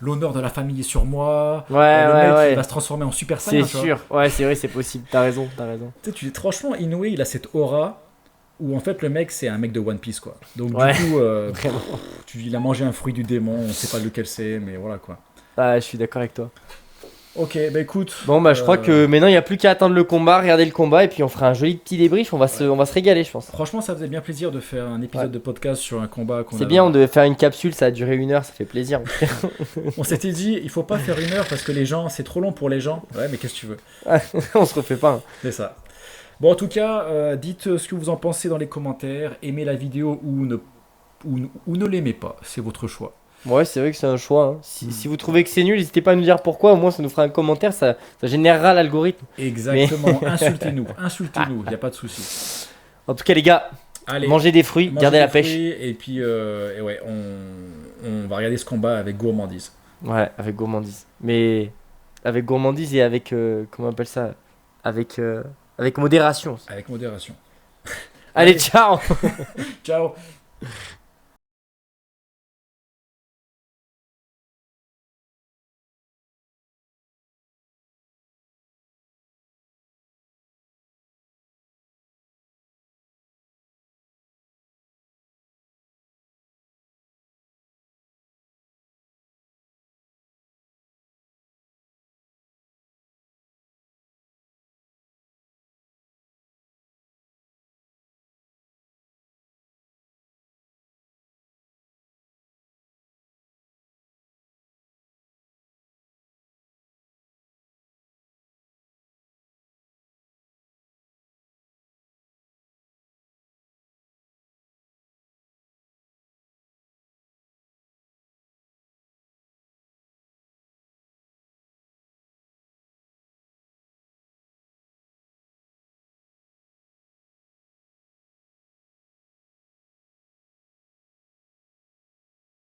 [SPEAKER 3] l'honneur de la famille est sur moi.
[SPEAKER 4] Le mec
[SPEAKER 3] il va se transformer en Super Saiyan.
[SPEAKER 4] C'est sûr. Ouais, c'est vrai, c'est possible. T'as raison.
[SPEAKER 3] Franchement, Inoue, il a cette aura où en fait le mec, c'est un mec de One Piece, quoi. Donc du coup, il a mangé un fruit du démon. On sait pas lequel c'est, mais voilà, quoi.
[SPEAKER 4] Ah, je suis d'accord avec toi.
[SPEAKER 3] Ok, bah écoute.
[SPEAKER 4] Bon, bah je crois que maintenant il n'y a plus qu'à attendre le combat, regarder le combat et puis on fera un joli petit débrief. On va se régaler, je pense.
[SPEAKER 3] Franchement, ça faisait bien plaisir de faire un épisode de podcast sur un combat qu'on
[SPEAKER 4] C'est bien, on devait faire une capsule, ça a duré 1 heure, ça fait plaisir.
[SPEAKER 3] On s'était dit, il faut pas faire 1 heure parce que les gens, c'est trop long pour les gens. Ouais, mais qu'est-ce que tu veux?
[SPEAKER 4] On se refait pas. Hein.
[SPEAKER 3] C'est ça. Bon, en tout cas, dites ce que vous en pensez dans les commentaires. Aimez la vidéo ou ne l'aimez pas, c'est votre choix.
[SPEAKER 4] Ouais, c'est vrai que c'est un choix. Hein. Si vous trouvez que c'est nul, n'hésitez pas à nous dire pourquoi. Au moins, ça nous fera un commentaire. Ça générera l'algorithme.
[SPEAKER 3] Exactement, insultez-nous, il n'y a pas de souci.
[SPEAKER 4] En tout cas, les gars,
[SPEAKER 3] Allez,
[SPEAKER 4] mangez des fruits,
[SPEAKER 3] mangez
[SPEAKER 4] gardez
[SPEAKER 3] des
[SPEAKER 4] la pêche.
[SPEAKER 3] fruits, et puis, et ouais, on va regarder ce combat avec gourmandise.
[SPEAKER 4] Ouais, avec gourmandise. Mais avec gourmandise et avec. Comment on appelle ça avec modération.
[SPEAKER 3] Avec modération.
[SPEAKER 4] Allez,
[SPEAKER 3] Allez.
[SPEAKER 4] ciao.
[SPEAKER 3] Ciao.